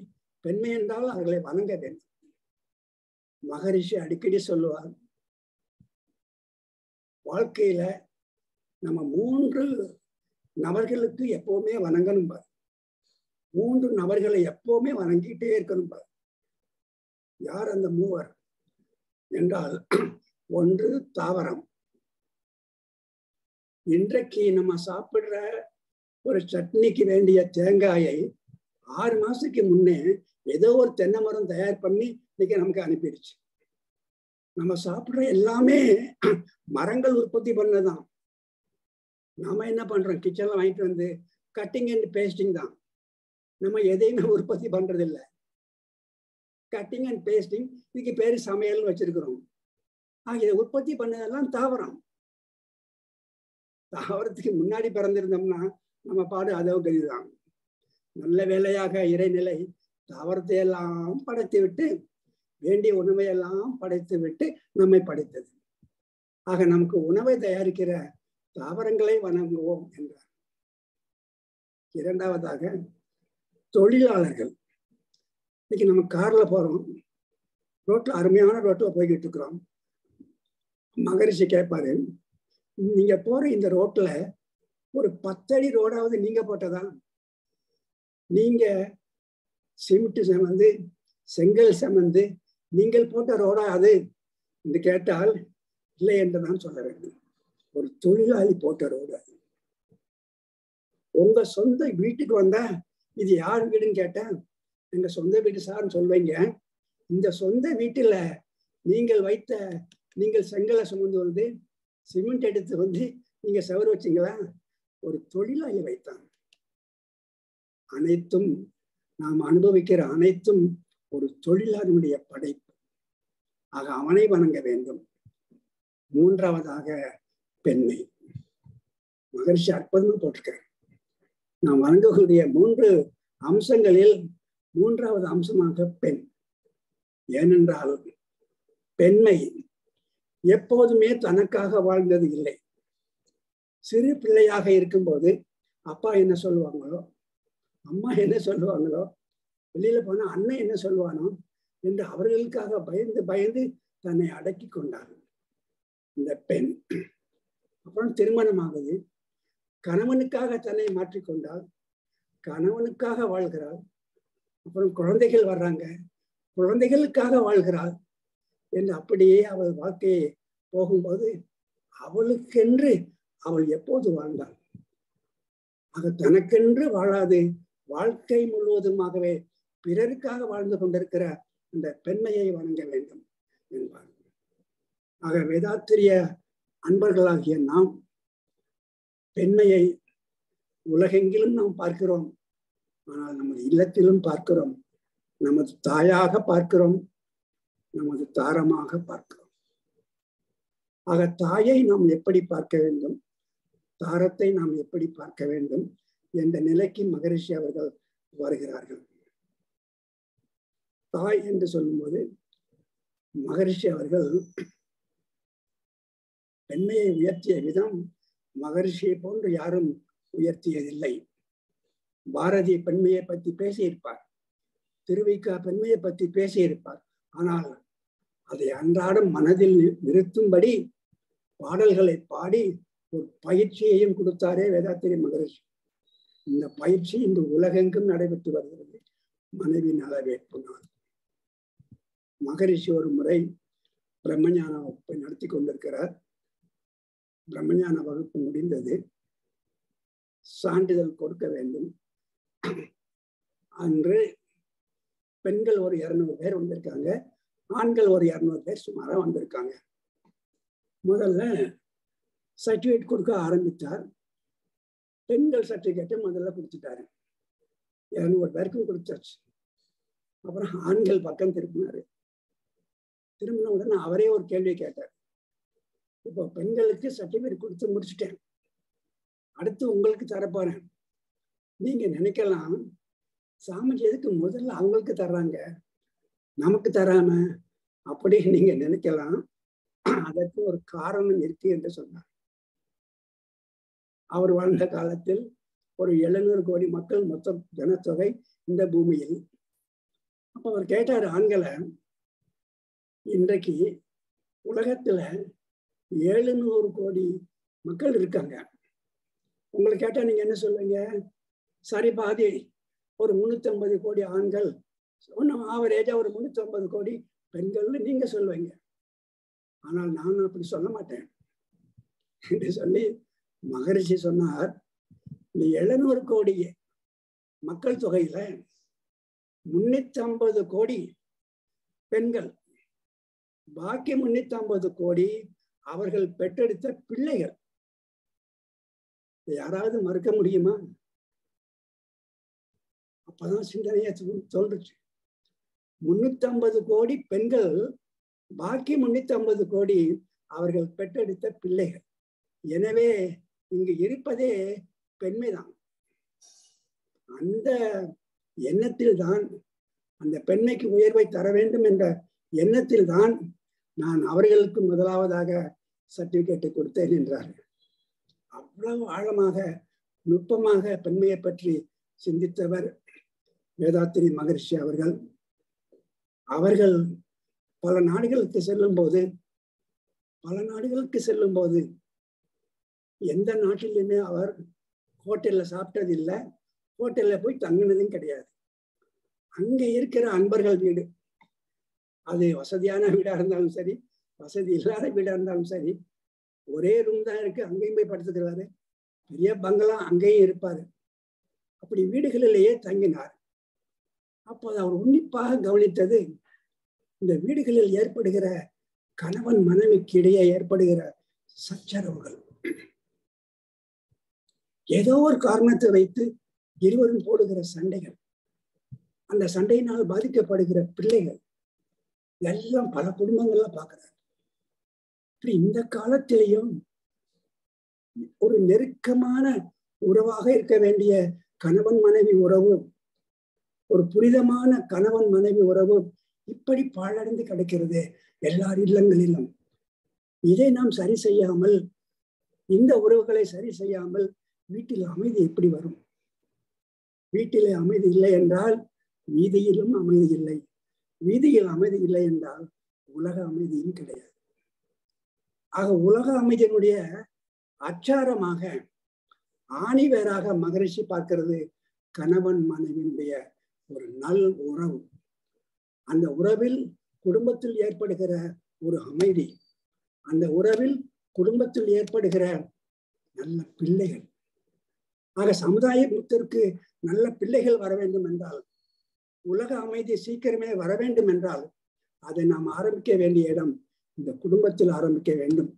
பெண்மை என்றால் அவர்களை வணங்க வேண்டும். மகரிஷி அடிக்கடி சொல்லுவார், வாழ்க்கையில நம்ம 3 நபர்களுக்கு எப்பவுமே வணங்கணும் பார். 3 நபர்களை எப்பவுமே வணங்கிட்டே இருக்கணும் பார். யார் அந்த 3 என்றால், 1 தாவரம். இன்றைக்கு நம்ம சாப்பிடுற ஒரு சட்னிக்கு வேண்டிய தேங்காயை 6 மாசத்துக்கு முன்னே ஏதோ ஒரு தென்னை மரம் தயார் பண்ணி இன்னைக்கு நமக்கு அனுப்பிடுச்சு. நம்ம சாப்பிடுற எல்லாமே மரங்கள் உற்பத்தி பண்ணதான். நாம என்ன பண்றோம், கிச்சன்ல வாங்கிட்டு வந்து கட்டிங் அண்ட் பேஸ்டிங் தான். நம்ம எதையுமே உற்பத்தி பண்றது இல்லை. கட்டிங் அண்ட் பேஸ்டிங், இதுக்கு பேரு சமையல் வச்சிருக்கிறோம். இதை உற்பத்தி பண்ணதெல்லாம் தாவரம். தாவரத்துக்கு முன்னாடி பிறந்திருந்தோம்னா நம்ம பாடு அதோ கதிதான். நல்ல வேலையாக இறைநிலை தாவரத்தை எல்லாம் படைத்து விட்டு, வேண்டிய உணவை எல்லாம் படைத்து விட்டு நம்மை படைத்தது. ஆக நமக்கு உணவை தயாரிக்கிற தாவரங்களை வணங்குவோம் என்றார். 2வதாக தொழிலாளர்கள். இன்னைக்கு நம்ம கார்ல போறோம், ரோட்ல அருமையான ரோட்ல போய்கிட்டு இருக்கிறோம். மகரிஷி கேட்பாரு, நீங்க போற இந்த ரோட்ல ஒரு 10 அடி ரோடாவது நீங்க போட்டதா? நீங்க சிமெண்ட் சமந்து, செங்கல் சமந்து நீங்கள் போட்ட ரோடா அது என்று கேட்டால் இல்லை என்றுதான் சொல்ல வேண்டும். ஒரு தொழிலாளி போட்ட ரோடு. உங்க சொந்த வீட்டுக்கு வந்தா இது யார் வீடுன்னு கேட்டா எங்க சொந்த வீடு சார்ன்னு சொல்வீங்க. இந்த சொந்த வீட்டுல நீங்கள் செங்கலை சுமந்து வந்து சிமெண்ட் எடுத்து வந்து நீங்க செவரு வச்சீங்களா? ஒரு தொழிலாளி வைத்தான். அனைத்தும் நாம் அனுபவிக்கிற அனைத்தும் ஒரு தொழிலாளியுடைய படைப்பு. ஆக அவனை வணங்க வேண்டும். 3வதாக பெண்ணை. மகரிஷி அற்புதமா போட்டிருக்கார். நாம் வணங்கக்கூடிய 3 அம்சங்களில் 3வது அம்சமாக பெண். ஏனென்றால் பெண்மை எப்போதுமே தனக்காக வாழ்ந்தது இல்லை. சிறு பிள்ளையாக இருக்கும்போது அப்பா என்ன சொல்லுவாங்களோ, அம்மா என்ன சொல்லுவாங்களோ, வெளியில போனா அண்ணன் என்ன சொல்லுவானோ என்று அவர்களுக்காக பயந்து பயந்து தன்னை அடக்கி கொண்டார் இந்த பெண். அப்புறம் திருமணம் ஆகுது. கணவனுக்காக தன்னை மாற்றிக்கொண்டால், கணவனுக்காக வாழ்கிறாள். அப்புறம் குழந்தைகள் வர்றாங்க, குழந்தைகளுக்காக வாழ்கிறாள் என்று அப்படியே அவள் வாழ்க்கையை போகும்போது அவளுக்கென்று அவள் எப்போது வாழ்ந்தாள். ஆக தனக்கென்று வாழாது வாழ்க்கை முழுவதுமாகவே பிறருக்காக வாழ்ந்து கொண்டிருக்கிற அந்த பெண்மையை வணங்க வேண்டும் என்பார். ஆக வேதாத்திரிய அன்பர்களாகிய நாம் பெண்மையை உலகெங்கிலும் நாம் பார்க்கிறோம். ஆனால் நமது இல்லத்திலும் பார்க்கிறோம். நமது தாயாக பார்க்கிறோம், நமது தாரமாக பார்க்கிறோம். ஆக தாயை நாம் எப்படி பார்க்க வேண்டும், தாரத்தை நாம் எப்படி பார்க்க வேண்டும் என்ற நிலைக்கு மகரிஷி அவர்கள் வருகிறார்கள். தாய் என்று சொல்லும்போது மகரிஷி அவர்கள் பெண்மையை உயர்த்திய விதம் மகரிஷியை போன்று யாரும் உயர்த்தியதில்லை. பாரதி பெண்மையை பற்றி பேசியிருப்பார், திருவிக்கா பெண்மையை பற்றி பேசியிருப்பார். ஆனால் அதை அன்றாடம் மனதில் நிறுத்தும்படி பாடல்களை பாடி ஒரு பயிற்சியையும் கொடுத்தாரே வேதாத்திரி மகரிஷி. இந்த பயிற்சி இன்று உலகெங்கும் நடைபெற்று வருகிறது. மனைவி நலவேற்பு நாள். மகரிஷி ஒரு முறை பிரம்மஞான வகுப்பை நடத்தி கொண்டிருக்கிறார். பிரம்மஞான வகுப்பு முடிந்தது. சான்றிதழ் கொடுக்க வேண்டும். அன்று பெண்கள் ஒரு 200 பேர் வந்திருக்காங்க, ஆண்கள் ஒரு 200 பேர் சுமாரா வந்திருக்காங்க. முதல்ல சர்டிபிகேட் கொடுக்க ஆரம்பித்தார். பெண்கள் சர்டிபிகேட்டை முதல்ல கொடுத்துட்டாரு. 200 பேருக்கும் கொடுத்தாச்சு. அப்புறம் ஆண்கள் பக்கம் திரும்பினாரு. திரும்பின உடனே அவரே ஒரு கேள்வி கேட்டார். இப்போ பெண்களுக்கு சர்டிபிகேட் கொடுத்து முடிச்சுட்டேன், அடுத்து உங்களுக்கு தரப்போறேன். நீங்க நினைக்கலாம் சாமிஜி எதுக்கு முதல்ல அவங்களுக்கு தர்றாங்க, நமக்கு தராம அப்படி நீங்க நினைக்கலாம். அதற்கு ஒரு காரணம் இருக்கு என்று சொன்னார். அவர் வாழ்ந்த காலத்தில் ஒரு 700 கோடி மக்கள் மொத்த ஜனத்தொகை இந்த பூமியில். அப்ப அவர் கேட்டார் ஆண்களை, இன்றைக்கு உலகத்துல 700 கோடி மக்கள் இருக்காங்க, உங்களை கேட்டா நீங்க என்ன சொல்லுவீங்க? சரி, பாதி ஒரு 350 கோடி ஆண்கள், ஆவரேஜா ஒரு 350 கோடி பெண்கள்னு நீங்க சொல்லுவீங்க. ஆனால் நான் அப்படி சொல்ல மாட்டேன் என்று சொல்லி மகரிஷி சொன்னார், இந்த 700 கோடி மக்கள் தொகையில 350 கோடி பெண்கள், பாக்கி 350 கோடி அவர்கள் பெற்றெடுத்த பிள்ளைகள். யாராவது மறுக்க முடியுமா? அப்பதான் சிந்தனையா தோன்றுச்சு. 350 கோடி பெண்கள், பாக்கி 350 கோடி அவர்கள் பெற்றெடுத்த பிள்ளைகள். எனவே இங்கு இருப்பதே பெண்மைதான். அந்த எண்ணத்தில் தான், அந்த பெண்மைக்கு உயர்வை தர வேண்டும் என்ற எண்ணத்தில் தான் நான் அவர்களுக்கு முதலாவதாக சர்டிபிகேட்டை கொடுத்தேன் என்றார்கள். அவ்வளவு ஆழமாக நுட்பமாக பெண்மையை பற்றி சிந்தித்தவர் வேதாத்திரி மகரிஷி அவர்கள். அவர்கள் பல நாடுகளுக்கு செல்லும் போது எந்த நாட்டிலுமே அவர் ஹோட்டல்ல சாப்பிட்டது இல்லை, ஹோட்டல்ல போய் தங்கினதும் கிடையாது. அங்க இருக்கிற அன்பர்கள் வீடு, அது வசதியான வீடா இருந்தாலும் சரி, வசதி இல்லாத வீடா இருந்தாலும் சரி, ஒரே ரூம் தான் இருக்கு, அங்கேயும் போய் படுத்துக்கிறாரு. பெரிய பங்களா, அங்கேயும் இருப்பாரு. அப்படி வீடுகளிலேயே தங்கினார். அப்போது அவர் உன்னிப்பாக கவனித்தது, இந்த வீடுகளில் ஏற்படுகிற கணவன் மனைவிக்கு இடையே ஏற்படுகிற சச்சரவுகள். ஏதோ ஒரு காரணத்தை வைத்து இருவரும் போடுகிற சண்டைகள், அந்த சண்டையினால் பாதிக்கப்படுகிற பிள்ளைகள் எல்லாம் பல குடும்பங்கள்ல பார்க்கிறார். இந்த காலத்திலேயும் ஒரு நெருக்கமான உறவாக இருக்க வேண்டிய கணவன் மனைவி உறவு, ஒரு புனிதமான கணவன் மனைவி உறவு இப்படி பாழடைந்து கிடக்கிறது எல்லார் இல்லங்களிலும். இதை நாம் சரி செய்யாமல், இந்த உறவுகளை சரி செய்யாமல் வீட்டில் அமைதி எப்படி வரும்? வீட்டிலே அமைதி இல்லை என்றால் வீதியிலும் அமைதி இல்லை, வீதியில் அமைதி இல்லை என்றால் உலக அமைதியும் கிடையாது. ஆக உலக அமைதியினுடைய அச்சாரமாக, ஆணிவேராக மகரிஷி பார்க்கிறது கணவன் மனைவியினுடைய ஒரு நல் உறவு. அந்த உறவில் குடும்பத்தில் ஏற்படுகிற ஒரு அமைதி, அந்த உறவில் குடும்பத்தில் ஏற்படுகிற நல்ல பிள்ளைகள். ஆக சமுதாயத்திற்கு நல்ல பிள்ளைகள் வர வேண்டும் என்றால், உலக அமைதி சீக்கிரமே வர வேண்டும் என்றால், அதை நாம் ஆரம்பிக்க வேண்டிய இடம் இந்த குடும்பத்தில் ஆரம்பிக்க வேண்டும்.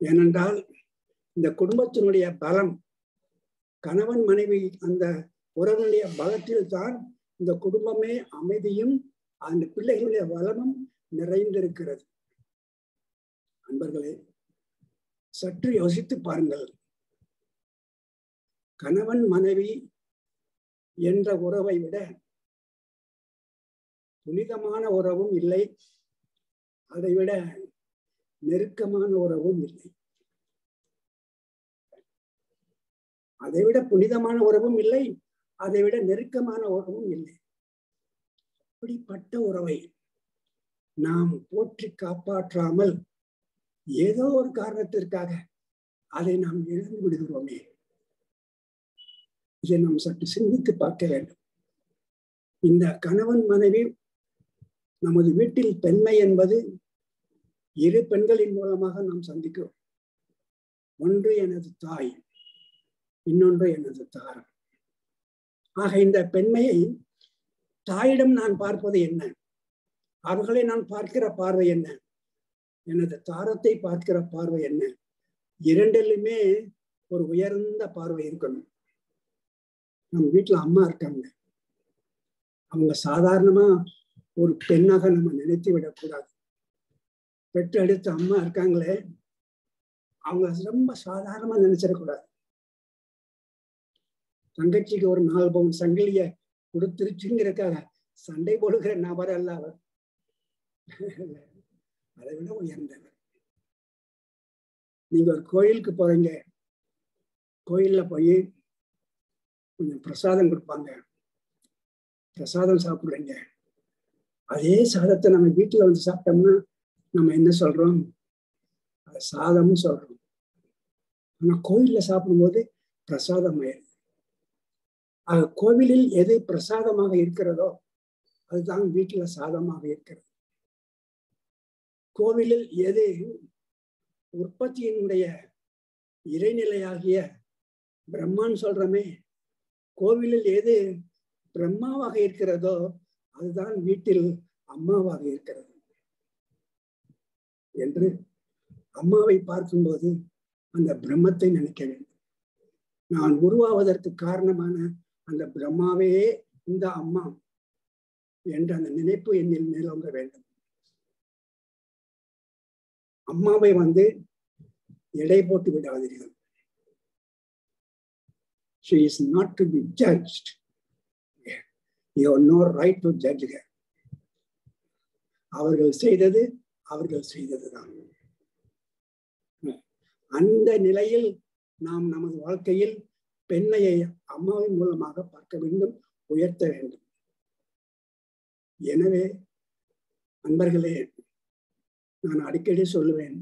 ஏனென்றால் இந்த குடும்பத்தினுடைய பலம், கணவன் மனைவி அந்த உறவுடைய பலத்தில் தான் இந்த குடும்பமே அமைதியும் அந்த பிள்ளைகளுடைய வளமும் நிறைந்திருக்கிறது. அன்பர்களே, சற்று யோசித்து பாருங்கள். கணவன் மனைவி என்ற உறவை விட புனிதமான உறவும் இல்லை, அதைவிட நெருக்கமான உறவும் இல்லை. அதைவிட புனிதமான உறவும் இல்லை, அதைவிட நெருக்கமான உறவும் இல்லை. அப்படிப்பட்ட உறவை நாம் போற்றி காப்பாற்றாமல் ஏதோ ஒரு காரணத்திற்காக அதை நாம் இழந்து விடுகிறோமே. இதை நாம் சற்று சிந்தித்து பார்க்க வேண்டும். இந்த கணவன் மனைவி நமது வீட்டில் பெண்மை என்பது இரு பெண்களின் மூலமாக நாம் சந்திக்கிறோம். ஒன்று எனது தாய், இன்னொன்று எனது தாரம். ஆக இந்த பெண்மையை தாயிடம் நான் பார்ப்பது என்ன, அவர்களை நான் பார்க்கிற பார்வை என்ன, எனது தாரத்தை பார்க்கிற பார்வை என்ன, இரண்டிலுமே ஒரு உயர்ந்த பார்வை இருக்கணும். நம்ம வீட்டுல அம்மா இருக்காங்க, அவங்க சாதாரணமா ஒரு பெண்ணாக நம்ம நினைத்து விடக்கூடாது. பெற்றெடுத்த அம்மா இருக்காங்களே, அவங்க ரொம்ப சாதாரணமா நினைச்சிடக்கூடாது. தங்கச்சிக்கு ஒரு 4 பவுன் சங்கிலிய கொடுத்துருச்சுங்கிறதுக்காக சண்டை போடுகிற நபர் அல்ல அவர். அதை விட உயர்ந்தவர். நீங்க ஒரு கோயிலுக்கு போறீங்க, கோயில்ல போய் கொஞ்சம் பிரசாதம் கொடுப்பாங்க, பிரசாதம் சாப்பிடுறீங்க. அதே சாதத்தை நம்ம வீட்டுல வந்து சாப்பிட்டோம்னா நம்ம என்ன சொல்றோம்? அது சாதம்னு சொல்றோம். ஆனா கோயில்ல சாப்பிடும்போது பிரசாதம் ஆயிடுது. கோவிலில் எது பிரசாதமாக இருக்கிறதோ அதுதான் வீட்டுல சாதமாக இருக்கிறது. கோவிலில் எது உற்பத்தியினுடைய இறைநிலையாகிய பிரம்மான்னு சொல்றோமே, கோவிலில் எது பிரம்மாவாக இருக்கிறதோ அதுதான் வீட்டில் அம்மாவாக இருக்கிறது என்று அம்மாவை பார்க்கும்போது அந்த பிரம்மத்தை நினைக்க வேண்டும். நான் உருவாவதற்கு காரணமான அந்த பிரம்மாவே இந்த அம்மா என்ற அந்த நினைப்பு என்னில் மேலோங்க வேண்டும். அம்மாவை எடை போட்டு விடாதீர்கள். She is not to be judged. You have no right to judge her. அவர்கள் செய்தது அவர்கள் செய்ததுதான். அந்த நிலையில் நாம் நமது வாழ்க்கையில் பெண்ணையை அம்மாவின் மூலமாக பார்க்க வேண்டும், உயர்த்த வேண்டும். எனவே அன்பர்களே, நான் அடிக்கடி சொல்லுவேன்,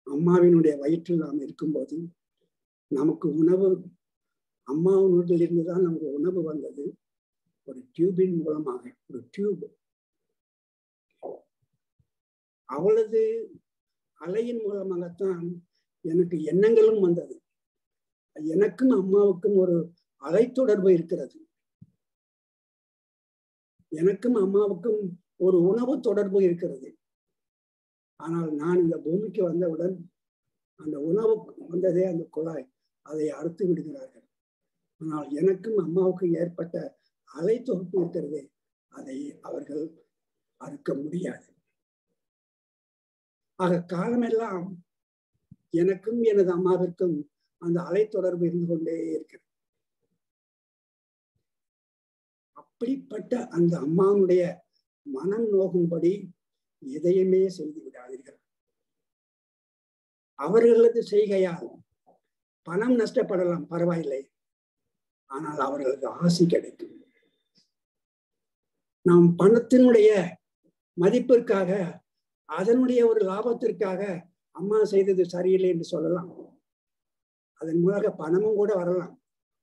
அம்மாவினுடைய வயிற்றில் நாம் இருக்கும்போது நமக்கு உணவு அம்மாவினுடைய இருந்துதான் நமக்கு உணவு வந்தது. ஒரு டியூபின் மூலமாக, ஒரு டியூப், அவளது அலையின் மூலமாகத்தான் எனக்கு எண்ணங்களும் வந்தது. எனக்கும் அம்மாவுக்கும் ஒரு அலை தொடர்பு இருக்கிறது. எனக்கும் அம்மாவுக்கும் ஒரு உணவு தொடர்பு இருக்கிறது. ஆனால் நான் இந்த பூமிக்கு வந்தவுடன் அந்த உணவு வந்ததே அந்த குழாய், அதை அறுத்து விடுகிறார்கள். ஆனால் எனக்கும் அம்மாவுக்கும் ஏற்பட்ட அலை தொகுப்பு இருக்கிறதே, அதை அவர்கள் அறுக்க முடியாது. ஆக காலமெல்லாம் எனக்கும் எனது அம்மாவிற்கும் அந்த அலை தொடர்பு இருந்து கொண்டே இருக்கிறது. அப்படிப்பட்ட அந்த அம்மாவுடைய மனம் நோகும்படி எதையுமே செய்து விடாதீர்கள். அவர்களது செய்கையால் பணம் நஷ்டப்படலாம், பரவாயில்லை. ஆனால் அவர்களுக்கு ஆசி கிடைக்கும். நாம் பணத்தினுடைய மதிப்பிற்காக, அதனுடைய ஒரு லாபத்திற்காக அம்மா செய்தது சரியில்லை என்று சொல்லலாம். அதன் மூலமாக பணமும் கூட வரலாம்.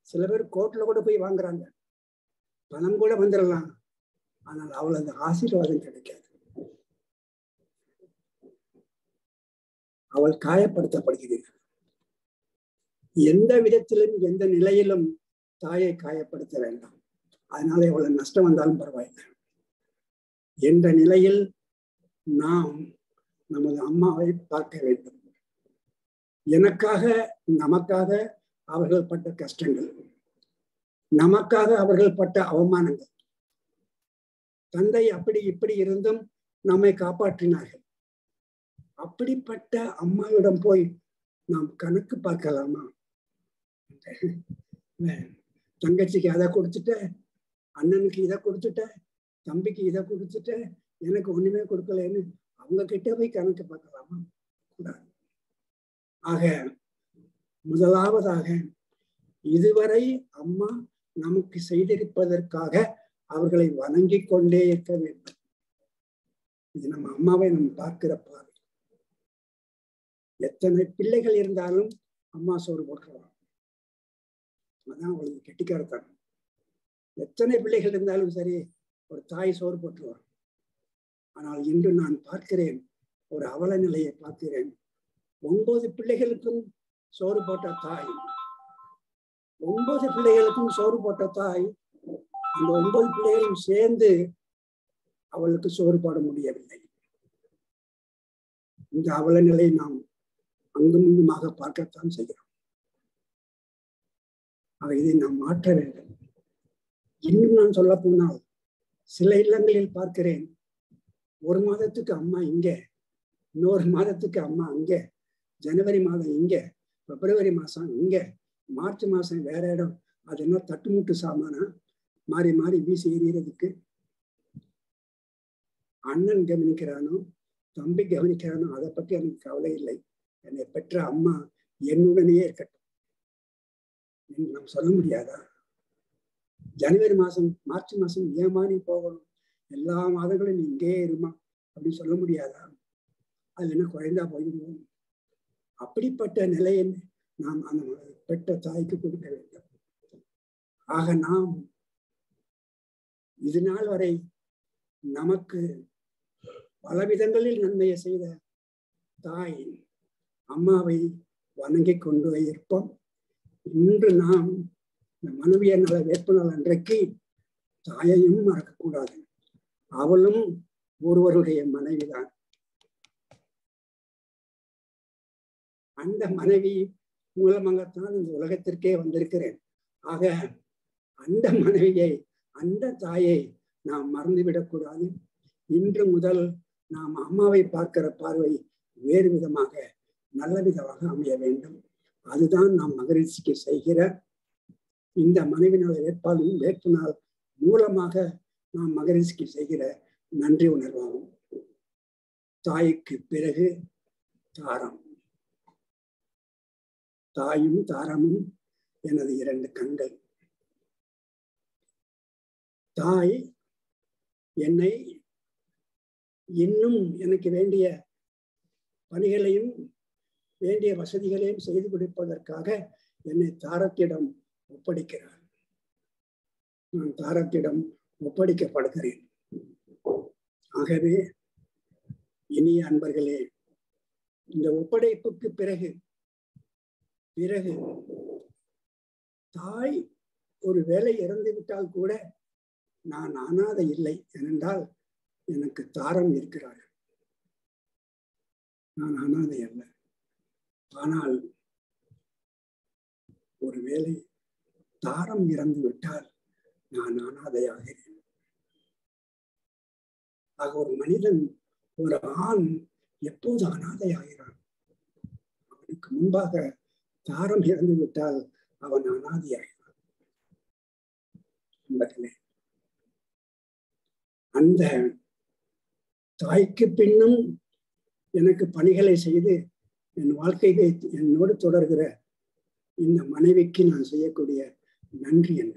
சில பேர் கோர்ட்ல கூட போய் வாங்குறாங்க, பணம் கூட வந்துடலாம். ஆனால் அவளது ஆசீர்வாதம் கிடைக்காது. அவள் காயப்படுத்தப்படுகிறாள். எந்த விதத்திலும் எந்த நிலையிலும் தாயை காயப்படுத்த வேண்டாம். அதனால எவ்வளவு நஷ்டம் வந்தாலும் பரவாயில்லை என்ற நிலையில் நாம் நமது அம்மாவை பார்க்க வேண்டும். எனக்காக, நமக்காக அவர்கள் பட்ட கஷ்டங்கள், நமக்காக அவர்கள் பட்ட அவமானங்கள், தந்தை அப்படி இப்படி இருந்தும் நம்மை காப்பாற்றினார்கள். அப்படிப்பட்ட அம்மாவிடம் போய் நாம் கணக்கு பார்க்கலாமா? தங்கச்சிக்கு அதை கொடுத்துட்ட, அண்ணனுக்கு இதை கொடுத்துட்ட, தம்பிக்கு இதை கொடுத்துட்ட, எனக்கு ஒண்ணுமே கொடுக்கலன்னு அவங்க கிட்ட போய் கணக்கு பார்க்கலாமா? கூடாது. ஆக முதலாவதாக இதுவரை அம்மா நமக்கு செய்திருப்பதற்காக அவர்களை வணங்கி கொண்டே இருக்க வேண்டும். இது நம்ம அம்மாவை நம்ம பார்க்கிற பார்வை. எத்தனை பிள்ளைகள் இருந்தாலும் அம்மா சோறு போட்டுருவாங்க. அதான் அவளுக்கு கெட்டிக்காரத்தனம். எத்தனை பிள்ளைகள் இருந்தாலும் சரி, ஒரு தாய் சோறு போட்டுருவாங்க. ஆனால் இன்று நான் பார்க்கிறேன், ஒரு அவல நிலையை பார்க்கிறேன். 9 பிள்ளைகளுக்கும் சோறு போட்ட தாய், 9 பிள்ளைகளுக்கும் சோறு போட்ட தாய், அந்த 9 பிள்ளைகளும் சேர்ந்து அவளுக்கு சோறு போட முடியவில்லை. இந்த அவல நிலை நாம் அங்கும் இங்குமாக பார்க்கத்தான் செய்கிறோம். ஆக இதை நாம் மாற்ற வேண்டும். இன்னும் நான் சொல்ல போனால், சில இல்லங்களில் பார்க்கிறேன், ஒரு மாதத்துக்கு அம்மா இங்கே, இன்னொரு மாதத்துக்கு அம்மா அங்கே, ஜனவரி மாதம் இங்கே, பிப்ரவரி மாசம் இங்கே, மார்ச் மாசம் வேற இடம். அது என்ன தட்டுமுட்டு சாமானா? மாறி மாறி வீசி எறிகிறதுக்கு அண்ணன் கவனிக்கிறானோ தம்பி கவனிக்கிறானோ அதை பற்றி எனக்கு கவலை இல்லை. என்னை பெற்ற அம்மா என்னுடனேயே இருக்கட்டும். நாம் சொல்ல முடியாதா? ஜனவரி மாசம் மார்ச் மாசம் ஏமாறி போகணும், எல்லா மாதங்களும் இங்கே இருமா அப்படின்னு சொல்ல முடியாதா? அது என்ன குறைந்தா போயிடுவோம்? அப்படிப்பட்ட நிலையை நாம் அந்த பெற்ற தாய்க்கு கொடுக்க வேண்டும். ஆக நாம் இது நாள் வரை நமக்கு பல விதங்களில் நன்மையை செய்த தாய் அம்மாவை வணங்கி கொண்டு இருப்போம். இன்று நாம் மனைவியர் நல வேட்பு நாள் அன்றைக்கு தாயையும் மறக்கக்கூடாது. அவளும் ஒருவருடைய மனைவிதான். அந்த மனைவி மூலமாகத்தான் இந்த உலகத்திற்கே வந்திருக்கிறேன். ஆக அந்த மனைவியை, அந்த தாயை நாம் மறந்துவிடக்கூடாது. இன்று முதல் நாம் அம்மாவை பார்க்கிற பார்வை வேறு விதமாக நல்ல விதமாக அமைய வேண்டும். அதுதான் நாம் மகிழ்ச்சிக்கு செய்கிற இந்த மனைவி நல வேட்பு நாள் மூலமாக நாம் மகிழ்ச்சிக்கு செய்கிற நன்றி உணர்வாகும். தாய்க்கு பிறகு தாரம். தாயும் தாரமும் எனது இரண்டு கண்கள். தாய் என்னை இன்னும் எனக்கு வேண்டிய பணிகளையும் வேண்டிய வசதிகளையும் செய்து கொடுப்பதற்காக என்னை தாரத்திடம் ஒப்படைக்கிறார். நான் தாரத்திடம் ஒப்படைக்கப்படுகிறேன். ஆகவே இனிய அன்பர்களே, இந்த ஒப்படைப்புக்கு பிறகு தாய் ஒரு வேலை இறந்து விட்டால் கூட நான் அனாதை இல்லை. ஏனென்றால் எனக்கு தாரம் இருக்கிறார். நான் அனாதை அல்ல. ஆனால் ஒருவேளை தாரம் இறந்து விட்டால் நான் அனாதையாகிறேன். ஆக ஒரு மனிதன், ஒரு ஆண் எப்போது அனாதையாகிறான்? அவனுக்கு முன்பாக தாரம் இறந்து விட்டால் அவன் அனாதையாகிறான். அந்த தாய்க்கு பின்னும் எனக்கு பணிகளை செய்து என் வாழ்க்கையை என்னோடு தொடர்கிற இந்த மனைவிக்கு நான் செய்யக்கூடிய நன்றி என்ன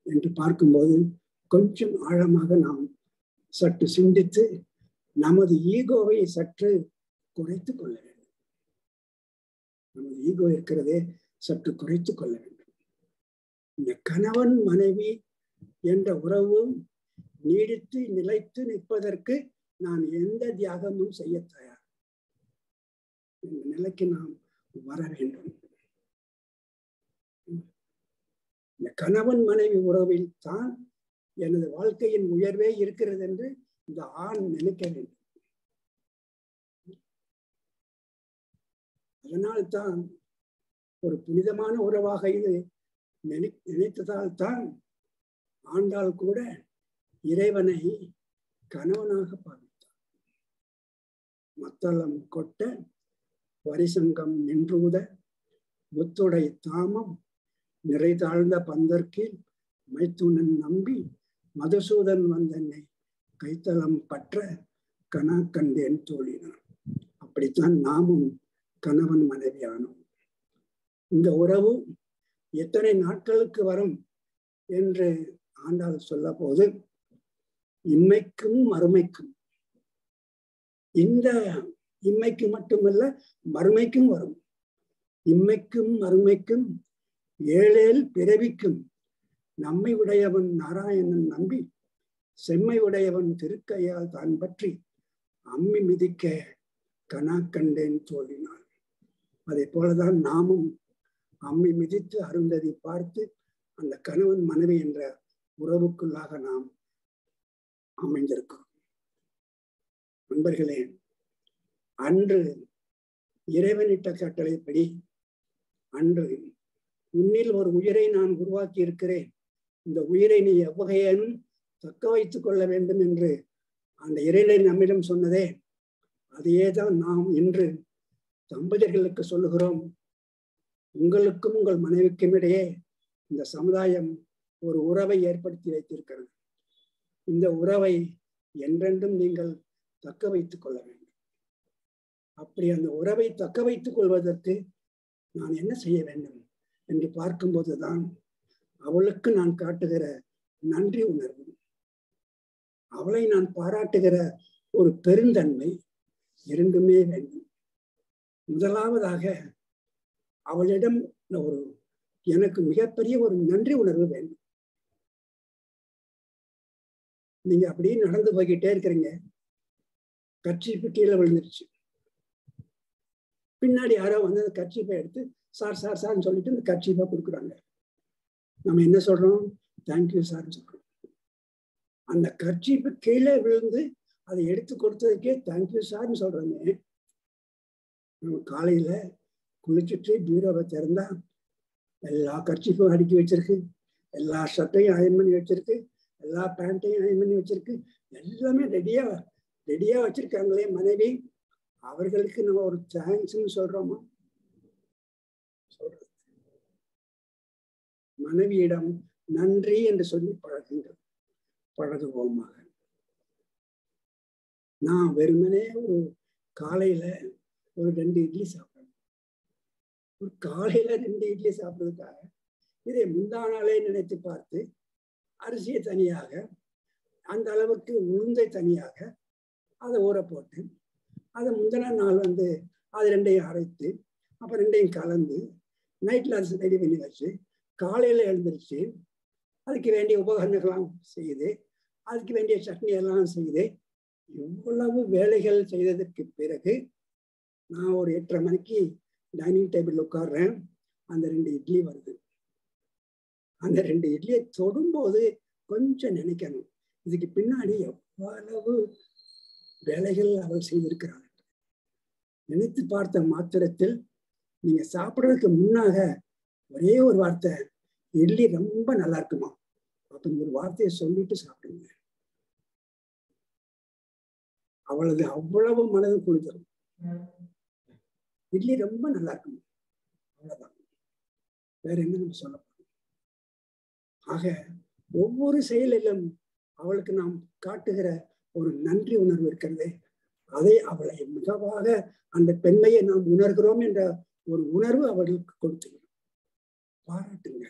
என்று பார்க்கும்போது கொஞ்சம் ஆழமாக நாம் சற்று சிந்தித்து நமது ஈகோவை சற்று குறைத்து கொள்ள வேண்டும். நமது ஈகோ இருக்கிறதே சற்று குறைத்து கொள்ள வேண்டும். இந்த கணவன் மனைவி என்ற உறவும் நீடித்து நிலைத்து நிற்பதற்கு நான் எந்த தியாகமும் செய்ய தயார். இந்த நிலைக்கு நாம் வர வேண்டும். இந்த கணவன் மனைவி உறவில் தான் எனது வாழ்க்கையின் உயர்வே இருக்கிறது என்று இந்த ஆண் நினைக்க வேண்டும். அதனால்தான் ஒரு புனிதமான உறவாக இது நினைத்ததால் தான் ஆண்டாள் கூட இறைவனை கணவனாக பாவித்தார். மத்தளம் கொட்ட வரிசங்கம் நின்றூத முத்துடை தாமம் நிறை தாழ்ந்த பந்தற்கில் மைத்துனன் நம்பி மதுசூதன் வந்தென்னை கைத்தளம் பற்ற கனா கண்டேன் தோழினான். அப்படித்தான் நாமும் கணவன் மனைவியானோம். இந்த உறவு எத்தனை நாட்களுக்கு வரும் என்று ஆண்டாள் சொல்ல போது, இம்மைக்கும் மறுமைக்கும், இந்த இம்மைக்கு மட்டுமல்ல மறுமைக்கும் வரும். இம்மைக்கும் மறுமைக்கும் ஏழேல் பிறவிக்கும் நம்மை உடையவன் நாராயணன் நம்பி செம்மை உடையவன் திருக்கையால் தான் பற்றி அம்மி மிதிக்க கனா கண்டேன் தோழினான். அதே போலதான் நாமும் அம்மி மிதித்து அருந்ததி பார்த்து அந்த கணவன் மனைவி என்ற உறவுக்குள்ளாக நாம் அமைந்திருக்கிறோம். நண்பர்களே, அன்று இறைவனிட்ட கட்டளைப்படி அன்று உன்னில் ஒரு உயிரை நான் உருவாக்கி இருக்கிறேன், இந்த உயிரை நீ எவ்வகையேனும் தக்க வைத்துக் கொள்ள வேண்டும் என்று அந்த இறைவனை நம்மிடம் சொன்னதே, அதையேதான் நாம் இன்று தம்பதியர்களுக்கு சொல்லுகிறோம். உங்களுக்கும் உங்கள் மனைவிக்கும் இடையே இந்த சமுதாயம் ஒரு உறவை ஏற்படுத்தி வைத்திருக்கிறது. இந்த உறவை என்றென்றும் நீங்கள் தக்க வைத்துக் கொள்ள வேண்டும். அப்படி அந்த உறவை தக்க வைத்துக் கொள்வதற்கு நான் என்ன செய்ய வேண்டும் என்று பார்க்கும்போதுதான் அவளுக்கு நான் காட்டுகிற நன்றி உணர்வு, அவளை நான் பாராட்டுகிற ஒரு பெருந்தன்மை இரண்டுமே வேண்டும். முதலாவதாக அவளிடம் ஒரு எனக்கு மிகப்பெரிய ஒரு நன்றி உணர்வு வேண்டும். நீங்க அப்படியே நடந்து போய்கிட்டே இருக்கிறீங்க, கர்ச்சீஃப் கீழே விழுந்துருச்சு. பின்னாடி யாரோ வந்து அந்த கர்ச்சீஃபை எடுத்து சார் சார் சார்ன்னு சொல்லிட்டு அந்த கர்ச்சீஃபை கொடுக்குறாங்க. நம்ம என்ன சொல்றோம்? தேங்க்யூ சார்ன்னு சொல்றோம். அந்த கர்ச்சீஃபு கீழே விழுந்து அதை எடுத்து கொடுத்ததுக்கே தேங்க்யூ சார்ன்னு சொல்றோமே. நம்ம காலையில குளிச்சுட்டு பீரோவை திறந்தா எல்லா கர்ச்சீஃபும் அடுக்கி வச்சிருக்கு, எல்லா ஷர்ட்டையும் அயன் பண்ணி வச்சிருக்கு, எல்லா பேண்ட்டையும் அயன் பண்ணி வச்சிருக்கு, எல்லாமே ரெடியா வச்சிருக்காங்களே மனைவி. அவர்களுக்கு நம்ம ஒரு தேங்க்ஸ்ன்னு சொல்றோமா? சொல்றது. மனைவியிடம் நன்றி என்று சொல்லி பழகுவோமாக. நான் வெறுமனே ஒரு காலையில ஒரு 2 இட்லி சாப்பிடுறேன். ஒரு காலையில 2 இட்லி சாப்பிட்றதுக்காக இதை முந்தா நாளே நினைத்து பார்த்து அரிசியை தனியாக, அந்த அளவுக்கு உளுந்தை தனியாக அதை ஊற போட்டு, அதை முந்தின நாள் வந்து அது 2ஐயும் அரைத்து, அப்புறம் 2ஐயும் கலந்து நைட்ல அது ரெடி பண்ணி வச்சு காலையில எழுந்திரிச்சு அதுக்கு வேண்டிய உபகரணங்கள்லாம் செய்து, அதுக்கு வேண்டிய சட்னி எல்லாம் செய்து, இவ்வளவு வேலைகள் செய்ததற்கு பிறகு நான் ஒரு 8:30 மணிக்கு டைனிங் டேபிள் உட்கார்றேன். அந்த 2 இட்லி வருது. அந்த 2 இட்லியை தொடும்போது கொஞ்சம் நினைக்கணும், இதுக்கு பின்னாடி எவ்வளவு வேலைகள் அவள் செய்திருக்கிறாள். நினைத்து பார்த்த மாத்திரத்தில் நீங்க சாப்பிட்றதுக்கு முன்னாக ஒரே ஒரு வார்த்தை, இட்லி ரொம்ப நல்லா இருக்குமா அப்படின்னு ஒரு வார்த்தையை சொல்லிட்டு சாப்பிடுங்க. அவளது அவ்வளவு மனது குளிர்ந்துடும். இட்லி ரொம்ப நல்லா இருக்குமா, அவ்வளவுதான், வேற என்ன நம்ம சொல்ல போறோம்? ஆக ஒவ்வொரு செயலிலும் அவளுக்கு நாம் காட்டுகிற ஒரு நன்றி உணர்வு இருக்கிறது. அதை அவளை மிகவாக அந்த பெண்மையை நாம் உணர்கிறோம் என்ற ஒரு உணர்வு அவர்களுக்கு கொடுத்துக்கணும். பாராட்டுங்க.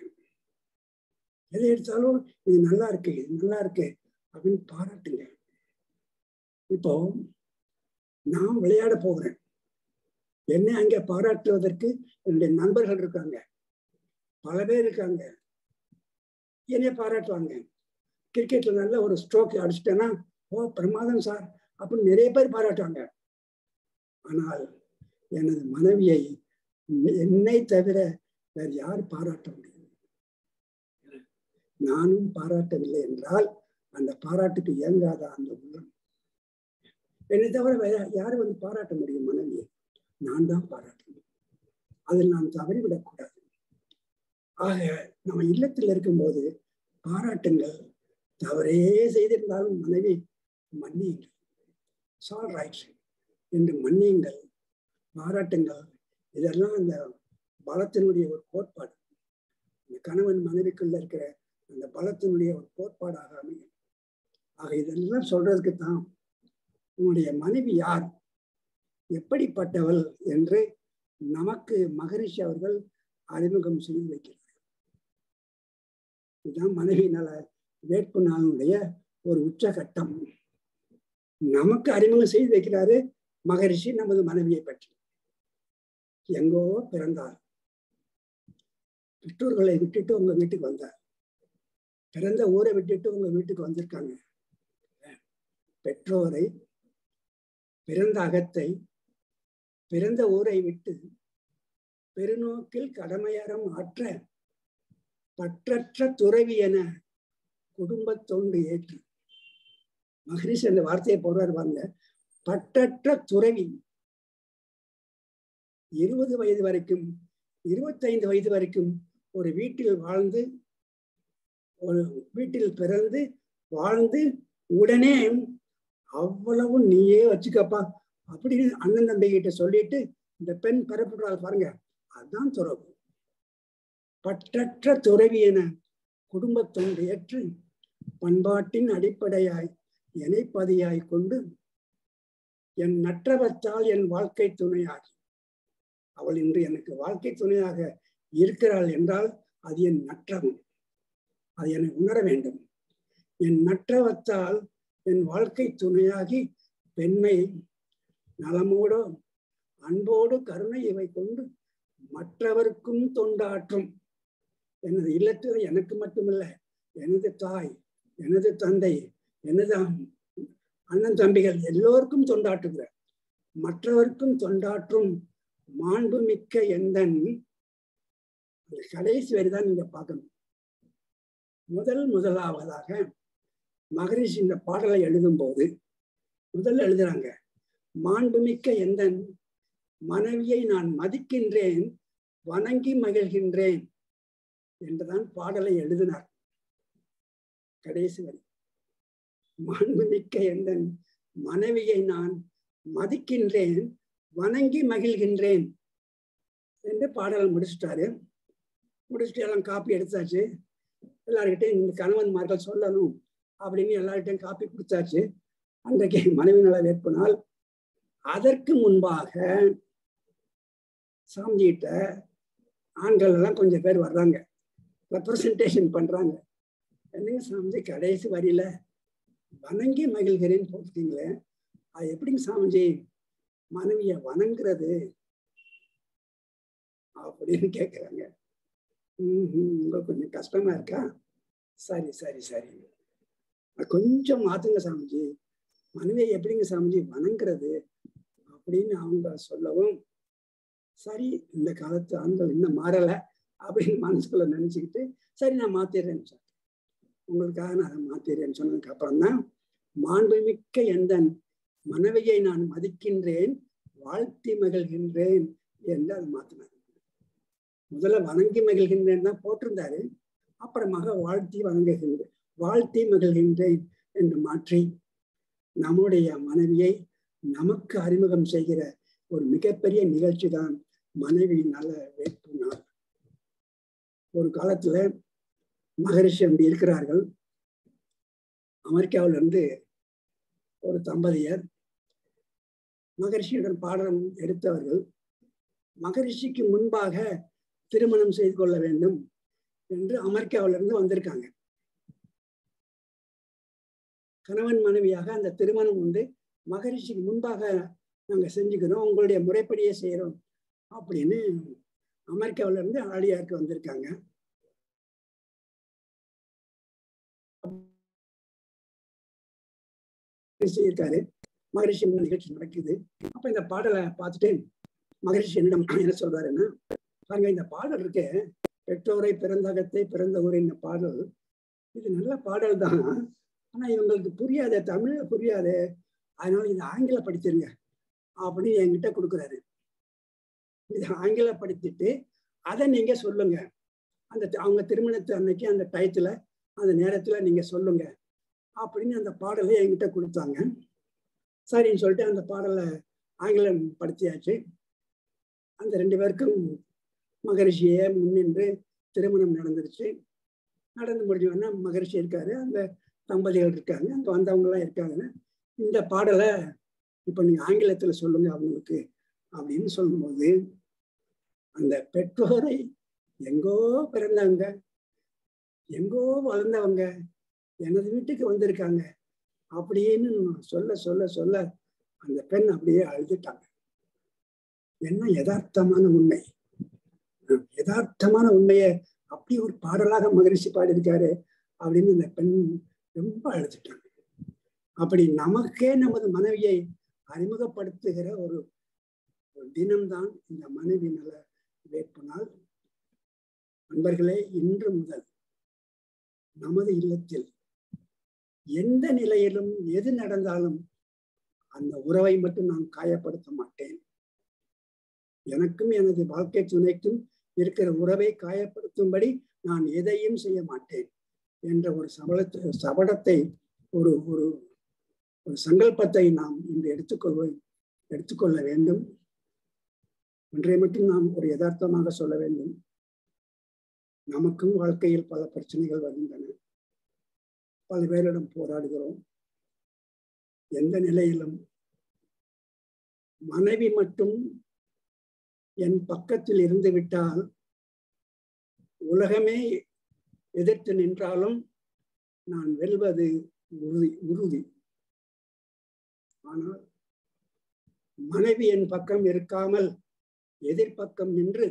எதை எடுத்தாலும் இது நல்லா இருக்கு, இது நல்லா இருக்கு அப்படின்னு பாராட்டுங்க. இப்போ நான் விளையாட போகிறேன், என்னை அங்க பாராட்டுவதற்கு என்னுடைய நண்பர்கள் இருக்காங்க, பல பேர் இருக்காங்க, என்னைய பாராட்டுவாங்க. கிரிக்கெட்ல நல்ல ஒரு ஸ்ட்ரோக் அடிச்சிட்டேன்னா, ஓ பிரமாதம் சார் அப்படின்னு நிறைய பேர் பாராட்டுவாங்க. ஆனால் எனது மனைவியை என்னை தவிர வேறு யார் பாராட்ட முடியும்? நானும் பாராட்டவில்லை என்றால் அந்த பாராட்டுக்கு இயங்காத அந்த உள்ளம். என்னை தவிர வேற யாரு வந்து பாராட்ட முடியும்? மனைவியை நான் தான் பாராட்டணும். அதில் நான் தவறிவிடக்கூடாது. ஆக நம்ம இல்லத்தில் இருக்கும்போது பாராட்டுங்கள். தவறே செய்திருந்தாலும் மனைவி மன்னியுங்கள், சால் ரைட் என்று மன்னியுங்கள், பாராட்டுங்கள். இதெல்லாம் அந்த பலத்தினுடைய ஒரு கோட்பாடு. இந்த கணவன் மனைவிக்குள்ள இருக்கிற அந்த பலத்தினுடைய ஒரு கோட்பாடாக அமையும். ஆக இதெல்லாம் சொல்றதுக்கு தான் உன்னுடைய மனைவி யார், எப்படிப்பட்டவள் என்று நமக்கு மகரிஷி அவர்கள் அறிமுகம் செய்து வைக்கிறார். இதுதான் மனைவி நல வேட்பு நாளுடைய ஒரு உச்சகட்டம். நமக்கு அறிமுகம் செய்து வைக்கிறாரு மகரிஷி நமது மனைவியை பற்றி. எங்கோ பிறந்தார், பெற்றோர்களை விட்டுட்டு உங்க வீட்டுக்கு வந்தார், பிறந்த ஊரை விட்டுட்டு உங்க வீட்டுக்கு வந்திருக்காங்க. பெற்றோரை, பிறந்த அகத்தை, பிறந்த ஊரை விட்டு பெருநோக்கில் கடமையறம் ஆற்ற பற்றற்ற துறவி என குடும்ப தொண்டு ஏற்று. மகரிஷி அந்த வார்த்தையை போடுறாரு பாருங்க, பற்றற்ற துறவி. 20 வயது வரைக்கும் 25 வயது வரைக்கும் ஒரு வீட்டில் வாழ்ந்து, ஒரு வீட்டில் பிறந்து வாழ்ந்து உடனே அவ்வளவு நீயே வச்சுக்கப்பா அப்படின்னு அண்ணன் தம்பி கிட்ட சொல்லிட்டு இந்த பெண் பெறப்படுறாள் பாருங்க, அதுதான் துறவு. பற்றற்ற துறவி என குடும்பத்தொண்டு ஏற்று பண்பாட்டின் அடிப்படையாய் இணைப்பதியாய் கொண்டு என் நற்றவத்தால் என் வாழ்க்கை துணையாகி, அவள் இன்று எனக்கு வாழ்க்கை துணையாக இருக்கிறாள் என்றால் அது என் நற்றவம், அது என்னை உணர வேண்டும். என் நற்றவத்தால் என் வாழ்க்கை துணையாகி பெண்மை நலமோடு அன்போடு கருணை இவை கொண்டு மற்றவர்க்கும் தொண்டாற்றும். எனது இல்லத்தில் எனக்கு மட்டுமல்ல, எனது தாய், எனது தந்தை, எனது அண்ணன் தம்பிகள் எல்லோருக்கும் தொண்டாற்றுகிறார். மற்றவர்க்கும் தொண்டாற்றும் மாண்புமிக்க எந்தன் கடைசி வரிதான் நீங்க பார்க்கணும். முதலாவதாக மகரிஷி இந்த பாடலை எழுதும் போது முதல்ல எழுதுறாங்க, மாண்புமிக்க எந்தன் மனைவியை நான் மதிக்கின்றேன், வணங்கி மகிழ்கின்றேன் என்றுதான் பாடலை எழுதினார். கடைசி வரி, மாண்புமிக்க எந்தன் மனைவியை நான் மதிக்கின்றேன், வணங்கி மகிழ்கின்றேன் என்று பாடலை முடிச்சுட்டாரு. முடிச்சுட்டு எல்லாம் காப்பி எடுத்தாச்சு. எல்லார்கிட்டையும் இந்த கணவன்மார்கள் சொல்லணும் அப்படின்னு எல்லார்கிட்டையும் காப்பி கொடுத்தாச்சு. அன்றைக்கு மனைவி நல வேட்பு நாள். அதற்கு முன்பாக சாமிகிட்ட ஆண்கள் எல்லாம் கொஞ்சம் பேர் வர்றாங்க, ரெப்ரசன்டேஷன் பண்றாங்க. என்னங்க சாமிஜி, கடைசி வரியில வணங்கி மகிழ்கிறேன்னு போட்டுட்டீங்களே, அது எப்படிங்க சாமிஜி மனைவிய வணங்குறது அப்படின்னு கேட்கிறாங்க. உங்களுக்கு கொஞ்சம் கஷ்டமா இருக்கா? சரி சரி சரி, கொஞ்சம் மாத்துங்க சாமிஜி, மனைவியை எப்படிங்க சாமிஜி வணங்குறது அப்படின்னு அவங்க சொல்லவும், சரி இந்த காலத்து ஆண்கள் இன்னும் மாறலை அப்படின்னு மனசுக்குள்ள நினைச்சுக்கிட்டு சரி நான் மாத்திடுறேன்னு சொன்னேன். உங்களுக்காக நான் அதை மாத்திடுறேன்னு சொன்னதுக்கு அப்புறம் தான் மாண்புமிக்க எந்தன் மனைவியை நான் மதிக்கின்றேன், வாழ்த்தி மகிழ்கின்றேன் என்று அதை மாத்தினார். முதல்ல வணங்கி மகிழ்கின்றேன் தான் போட்டிருந்தாரு, அப்புறமாக வாழ்த்தி மகிழ்கின்றேன் என்று மாற்றி நம்முடைய மனைவியை நமக்கு அறிமுகம் செய்கிற ஒரு மிகப்பெரிய நிகழ்ச்சி தான் மனைவி நல வேட்பு நாள். ஒரு காலத்துல மகரிஷி அப்படி இருக்கிறார்கள். அமெரிக்காவில இருந்து ஒரு தம்பதியர் மகரிஷியுடன் பாடம் எடுத்தவர்கள் மகரிஷிக்கு முன்பாக திருமணம் செய்து கொள்ள வேண்டும் என்று அமெரிக்காவிலிருந்து வந்திருக்காங்க. கணவன் மனைவியாக அந்த திருமணம் மகரிஷிக்கு முன்பாக நாங்க செஞ்சுக்கிறோம், உங்களுடைய முறைப்படியே செய்யறோம் அப்படின்னு அமெரிக்காவில இருந்து ஆழியாருக்கு வந்திருக்காங்க. இருக்காரு, மகரிஷி நிகழ்ச்சி நடக்குது. அப்ப இந்த பாடலை பார்த்துட்டு மகரிஷி என்னிடம் என்ன சொல்றாருன்னா, பாருங்க இந்த பாடல் இருக்கு, பெற்றோரை பிறந்தகத்தை பிறந்த ஊரை, இந்த பாடல் இது நல்ல பாடல் தான், ஆனா இவங்களுக்கு புரியாத, தமிழ்ல புரியாது, அதனால இது ஆங்கில படிச்சிருங்க அப்படின்னு என்கிட்ட கொடுக்குறாரு. இது ஆங்கில படிச்சுட்டு அதை நீங்க சொல்லுங்க, அந்த அவங்க திருமணத்து அன்னைக்கு அந்த டயத்துல அந்த நேரத்துல நீங்க சொல்லுங்க அப்படின்னு அந்த பாடலை என்கிட்ட கொடுத்தாங்க. சரின்னு சொல்லிட்டு அந்த பாடலை ஆங்கிலம் படித்தியாச்சு. அந்த 2 பேருக்கும் மகரிஷியே முன்னின்று திருமணம் நடந்துருச்சு. நடந்து முடிஞ்சோன்னா மகரிஷி இருக்காரு, அந்த தம்பதிகள் இருக்காங்க, அங்க வந்தவங்க எல்லாம் இருக்காங்க. இந்த பாடலை இப்ப நீங்க ஆங்கிலத்துல சொல்லுங்க அவங்களுக்கு அப்படின்னு சொல்லும்போது, அந்த பெற்றோரை எங்கோ பிறந்தவங்க, எங்கோ வளர்ந்தவங்க எனது வீட்டுக்கு வந்திருக்காங்க அப்படின்னு சொல்ல சொல்ல சொல்ல அந்த பெண் அப்படியே அழுதுட்டாங்க. என்ன யதார்த்தமான உண்மை, யதார்த்தமான உண்மையை அப்படி ஒரு பாடலாக மகரிஷி பாடியிருக்காரு அப்படின்னு அந்த பெண் ரொம்ப அழுதுட்டாங்க. அப்படி நமக்கே நமது மனைவியை அறிமுகப்படுத்துகிற ஒரு தினம்தான் இந்த மனைவி நல வேட்பு நாள். நண்பர்களே, இன்று முதல் நமது இல்லத்தில் எந்த நிலையிலும் எது நடந்தாலும் அந்த உறவை மட்டும் நான் காயப்படுத்த மாட்டேன். எனக்கும் எனது வாழ்க்கை துணைக்கும் இருக்கிற உறவை காயப்படுத்தும்படி நான் எதையும் செய்ய மாட்டேன் என்ற ஒரு சபடத்தை ஒரு ஒரு ஒரு சங்கல்பத்தை நாம் இன்று எடுத்துக்கொள்ள வேண்டும். ஒன்றை மட்டும் நாம் ஒரு யதார்த்தமாக சொல்ல வேண்டும். நமக்கும் வாழ்க்கையில் பல பிரச்சனைகள் வருகின்றன. பல பேரிடம் போராடுகிறோம். எந்த நிலையிலும் மனைவி மட்டும் என் பக்கத்தில் இருந்து விட்டால் உலகமே எதிர்த்து நின்றாலும் நான் வெல்வது உறுதி. ஆனால் மனைவி என் பக்கம் இருக்காமல் எதிர்பக்கம் நின்று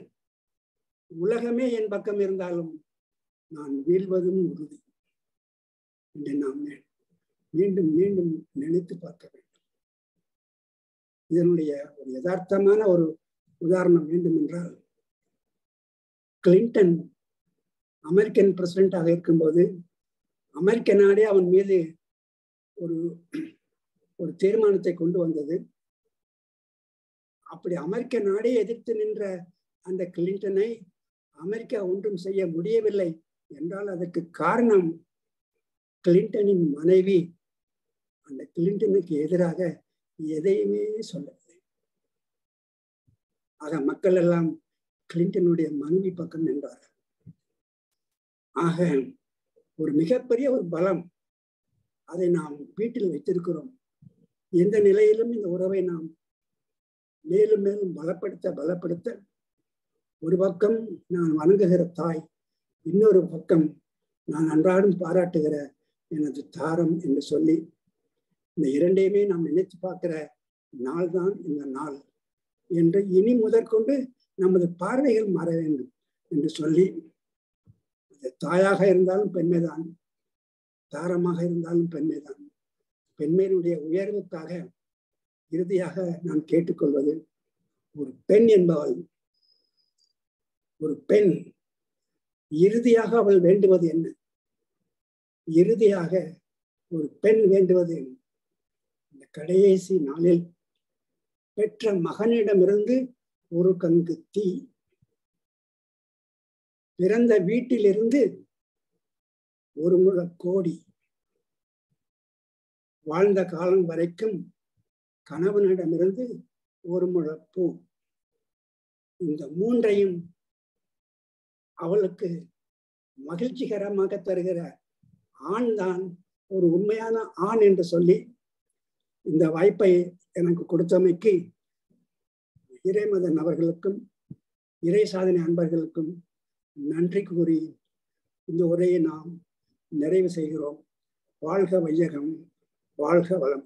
உலகமே என் பக்கம் இருந்தாலும் நான் வீழ்வதும் உறுதி என்று நாம் மீண்டும் மீண்டும் நினைத்து பார்க்க வேண்டும். இதனுடைய ஒரு யதார்த்தமான ஒரு உதாரணம் வேண்டும் என்றால், கிளின்டன் அமெரிக்கன் பிரசிடென்டாக இருக்கும்போது அமெரிக்க நாடே அவன் மீது ஒரு தீர்மானத்தை கொண்டு வந்தது. அப்படி அமெரிக்க நாடே எதிர்த்து நின்ற அந்த கிளின்டனை அமெரிக்கா ஒன்றும் செய்ய முடியவில்லை என்றால் அதற்கு காரணம் கிளின்டனின் மனைவி அந்த கிளின்டனுக்கு எதிராக எதையுமே சொல்லவில்லை. ஆக மக்கள் எல்லாம் கிளின்டனுடைய மனைவி பக்கம் நின்றார்கள். ஆக ஒரு மிகப்பெரிய ஒரு பலம், அதை நாம் வீட்டில் வைத்திருக்கிறோம். எந்த நிலையிலும் இந்த உறவை நாம் மேலும் மேலும் பலப்படுத்த ஒரு பக்கம் நான் வணங்குகிற தாய், இன்னொரு பக்கம் நான் அன்றாடம் பாராட்டுகிற எனது தாரம் என்று சொல்லி இந்த இரண்டையுமே நாம் நினைத்து பார்க்கிற நாள் தான் இந்த நாள் என்று இனி முதற்கொண்டு நமது பார்வைகள் மாற வேண்டும் என்று சொல்லி, தாயாக இருந்தாலும் பெண்மைதான், தாரமாக இருந்தாலும் பெண்மைதான். பெண்மையினுடைய உயர்வுக்காக இறுதியாக நான் கேட்டுக்கொள்வது, ஒரு பெண் என்பவள், ஒரு பெண் இறுதியாக அவள் வேண்டுவது என்ன? இறுதியாக ஒரு பெண் வேண்டுவது இந்த கடைசி நாளில் பெற்ற மகனிடமிருந்து ஒரு கங்கு தீ, பிறந்த வீட்டிலிருந்து ஒரு முழ கோடி, வாழ்ந்த காலம் வரைக்கும் கணவனிடமிருந்து ஒரு முழ பூ, இந்த மூன்றையும் அவளுக்கு மகிழ்ச்சிகரமாக தருகிற ஆண் தான் ஒரு உண்மையான ஆண் என்று சொல்லி இந்த வாய்ப்பை எனக்கு கொடுத்தமைக்கு இறைமதன் அவர்களுக்கும் இறை சாதனை அன்பர்களுக்கும் நன்றி கூறி இந்த உரையை நாம் நிறைவு செய்கிறோம். வாழ்க வையகம், வாழ்க வளம்.